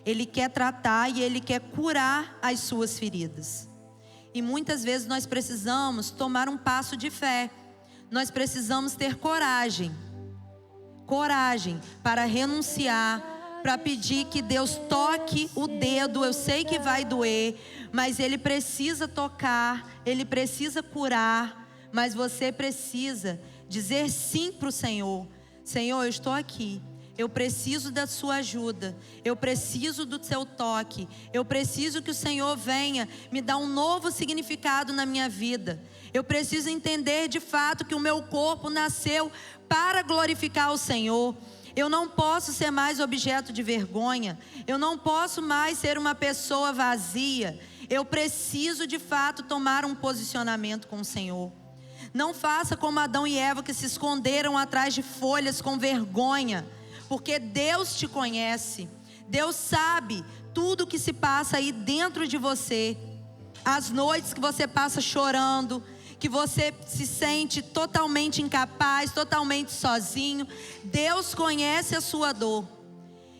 Ele quer tratar e Ele quer curar as suas feridas. E muitas vezes nós precisamos tomar um passo de fé. Nós precisamos ter coragem. Coragem para renunciar, para pedir que Deus toque o dedo. Eu sei que vai doer, mas Ele precisa tocar, Ele precisa curar. Mas você precisa dizer sim para o Senhor. Senhor, eu estou aqui. Eu preciso da sua ajuda, eu preciso do seu toque, eu preciso que o Senhor venha me dar um novo significado na minha vida. Eu preciso entender de fato que o meu corpo nasceu para glorificar o Senhor. Eu não posso ser mais objeto de vergonha, eu não posso mais ser uma pessoa vazia. Eu preciso de fato tomar um posicionamento com o Senhor. Não faça como Adão e Eva, que se esconderam atrás de folhas com vergonha. Porque Deus te conhece, Deus sabe tudo que se passa aí dentro de você. As noites que você passa chorando, que você se sente totalmente incapaz, totalmente sozinho. Deus conhece a sua dor.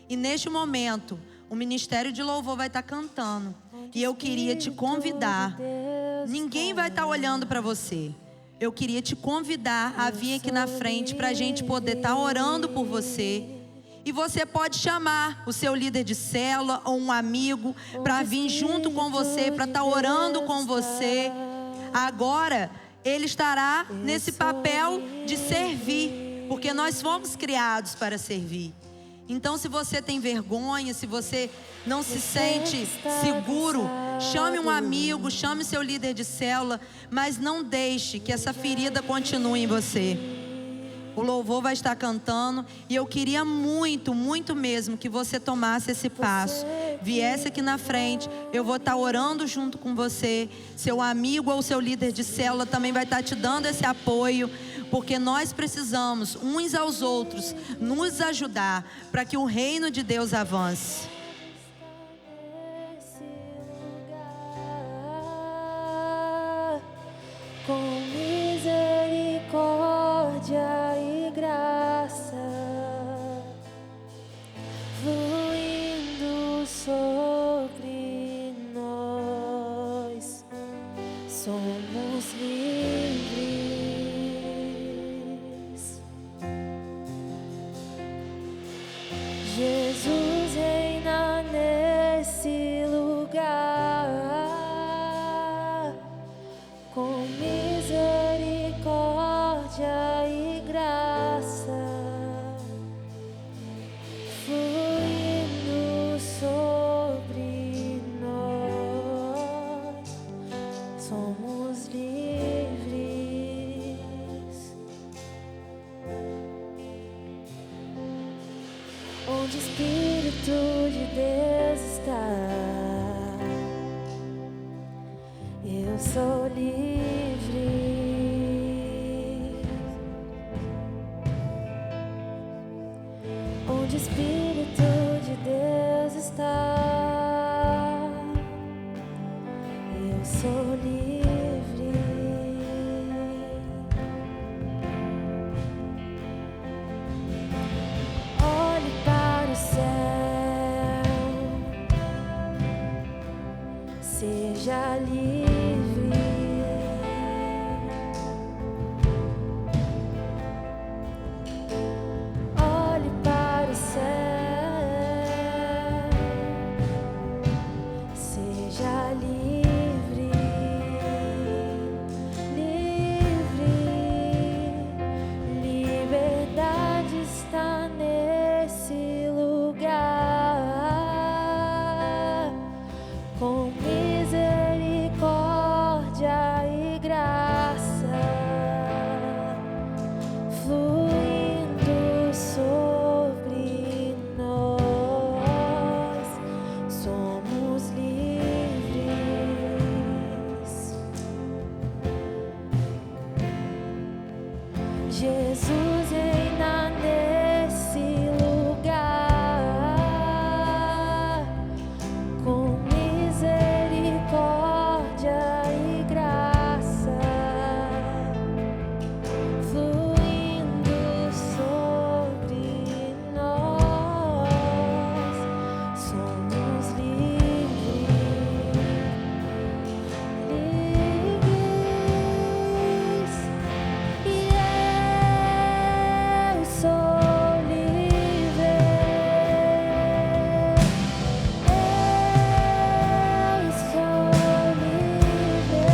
E neste momento, o Ministério de Louvor vai estar cantando. E eu queria te convidar, ninguém vai estar olhando para você. Eu queria te convidar a vir aqui na frente para a gente poder estar orando por você. E você pode chamar o seu líder de célula ou um amigo para vir junto com você, para estar orando com você. Agora, ele estará nesse papel de servir, porque nós fomos criados para servir. Então, se você tem vergonha, se você não se sente seguro, chame um amigo, chame seu líder de célula, mas não deixe que essa ferida continue em você. O louvor vai estar cantando e eu queria muito, muito mesmo que você tomasse esse passo. Viesse aqui na frente, eu vou estar orando junto com você. Seu amigo ou seu líder de célula também vai estar te dando esse apoio. Porque nós precisamos, uns aos outros, nos ajudar para que o reino de Deus avance. Com misericórdia e graça, fluindo sobre nós, somos livres. Jesus reina nesse lugar, com misericórdia e graça, fluindo sobre nós, somos livres. Onde o Espírito de Deus está, eu sou livre. Onde o Espírito de Deus está, eu sou livre. Olhe para o céu. seja livre. Olhe para o céu, seja livre, livre. Liberdade está nesse lugar, com misericórdia e graça fluindo sobre nós. Somos livres. Jesus reina nesse lugar, com misericórdia e graça fluindo sobre nós. Somos livres, livres. E eu sou livre. Eu sou livre.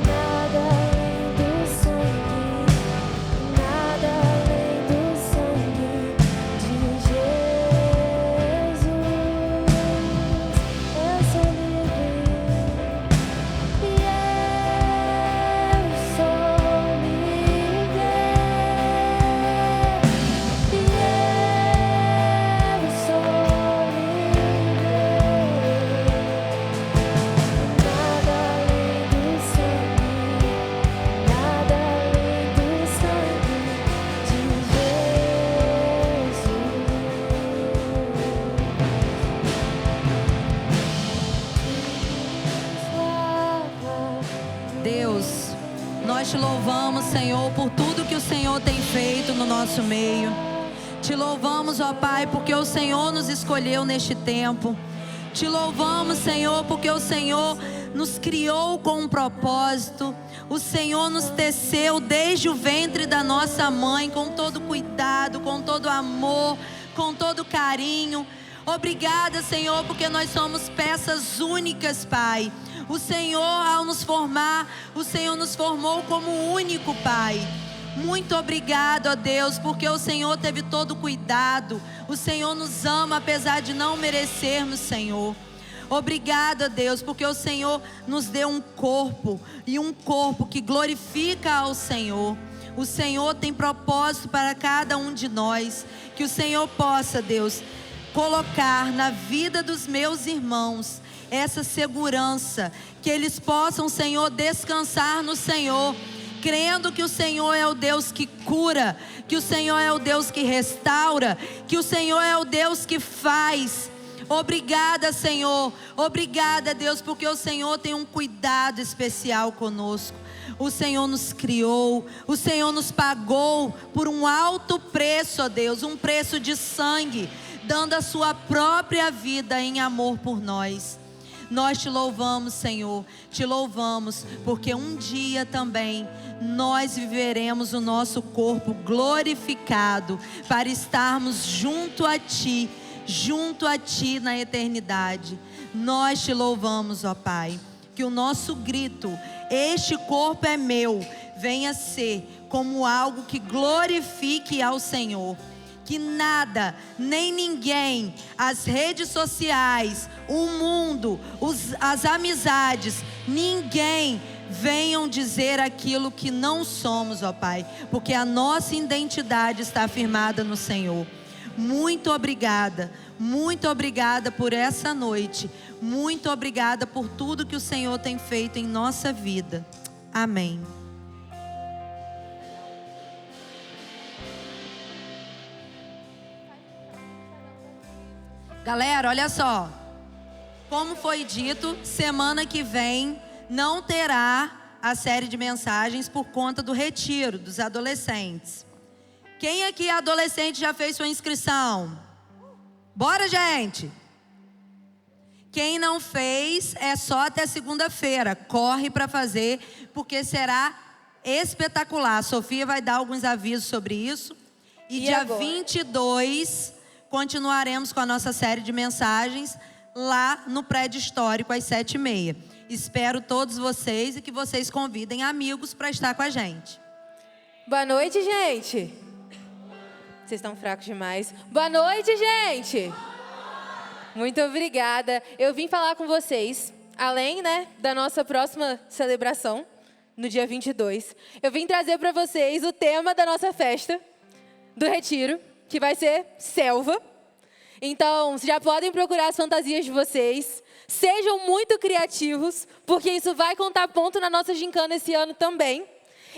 Nada além do sangue, nada além do sangue de Jesus. Eu sou livre. E eu sou livre. E eu sou livre. Nada além do sangue, nada além do sangue de Jesus. Deus, nós te louvamos, Senhor, por tudo que o Senhor tem feito no nosso meio. Te louvamos, ó Pai, porque o Senhor nos escolheu neste tempo. Te louvamos, Senhor, porque o Senhor nos criou com um propósito. O Senhor nos teceu desde o ventre da nossa mãe com todo cuidado, com todo amor, com todo carinho. Obrigada, Senhor, porque nós somos peças únicas, Pai. O Senhor, ao nos formar, o Senhor nos formou como único, Pai. Muito obrigado, ó Deus, porque o Senhor teve todo cuidado. O Senhor nos ama apesar de não merecermos, Senhor. Obrigado, ó Deus, porque o Senhor nos deu um corpo, e um corpo que glorifica ao Senhor. O Senhor tem propósito para cada um de nós. Que o Senhor possa, Deus, colocar na vida dos meus irmãos essa segurança, que eles possam, Senhor, descansar no Senhor, crendo que o Senhor é o Deus que cura, que o Senhor é o Deus que restaura, que o Senhor é o Deus que faz. Obrigada, Senhor. Obrigada, Deus, porque o Senhor tem um cuidado especial conosco. O Senhor nos criou, o Senhor nos pagou por um alto preço, ó Deus, um preço de sangue, dando a sua própria vida em amor por nós. Nós te louvamos, Senhor, te louvamos, porque um dia também nós viveremos o nosso corpo glorificado, para estarmos junto a Ti na eternidade. Nós te louvamos, ó Pai, que o nosso grito, este corpo é meu, venha ser como algo que glorifique ao Senhor. Que nada, nem ninguém, as redes sociais, o mundo, as amizades, ninguém venham dizer aquilo que não somos, ó Pai, porque a nossa identidade está afirmada no Senhor. Muito obrigada por essa noite. Muito obrigada por tudo que o Senhor tem feito em nossa vida. Amém. Galera, olha só. Como foi dito, semana que vem não terá a série de mensagens por conta do retiro dos adolescentes. Quem aqui é adolescente já fez sua inscrição? Bora, gente! Quem não fez, é só até segunda-feira. Corre para fazer, porque será espetacular. A Sofia vai dar alguns avisos sobre isso. E dia agora? 22, continuaremos com a nossa série de mensagens lá no prédio histórico às 7h30. Espero todos vocês e que vocês convidem amigos para estar com a gente. Boa noite, gente. Vocês estão fracos demais. Boa noite, gente. Muito obrigada. Eu vim falar com vocês, além, da nossa próxima celebração, no dia 22. Eu vim trazer para vocês o tema da nossa festa do Retiro, que vai ser selva. Então, já podem procurar as fantasias de vocês. Sejam muito criativos, porque isso vai contar ponto na nossa gincana esse ano também.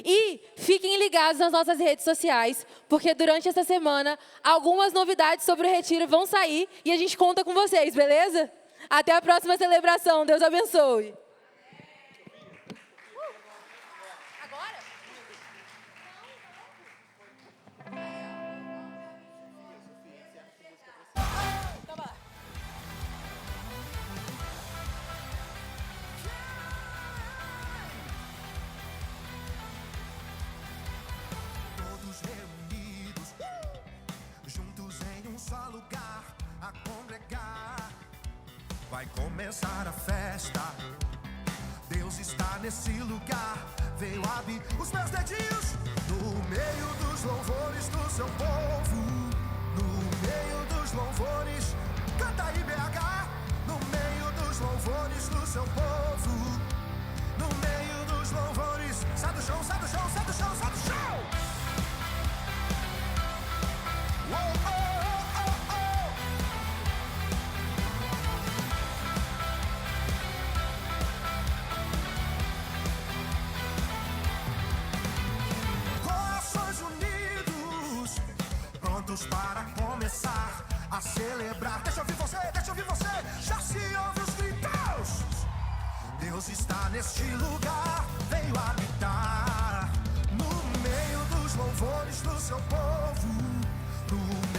E fiquem ligados nas nossas redes sociais, porque durante essa semana, algumas novidades sobre o Retiro vão sair e a gente conta com vocês, beleza? Até a próxima celebração. Deus abençoe. Vai começar a festa. Deus está nesse lugar. Veio abrir os meus dedinhos no meio dos louvores do seu povo. No meio dos louvores, canta aí BH. No meio dos louvores do seu povo. No meio dos louvores, sai do chão, sai do chão, sai do chão, sai do chão. Oh, oh. Para começar a celebrar. Deixa eu ouvir você, deixa eu ouvir você. Já se ouve os gritos. Deus está neste lugar. Veio habitar no meio dos louvores do seu povo. No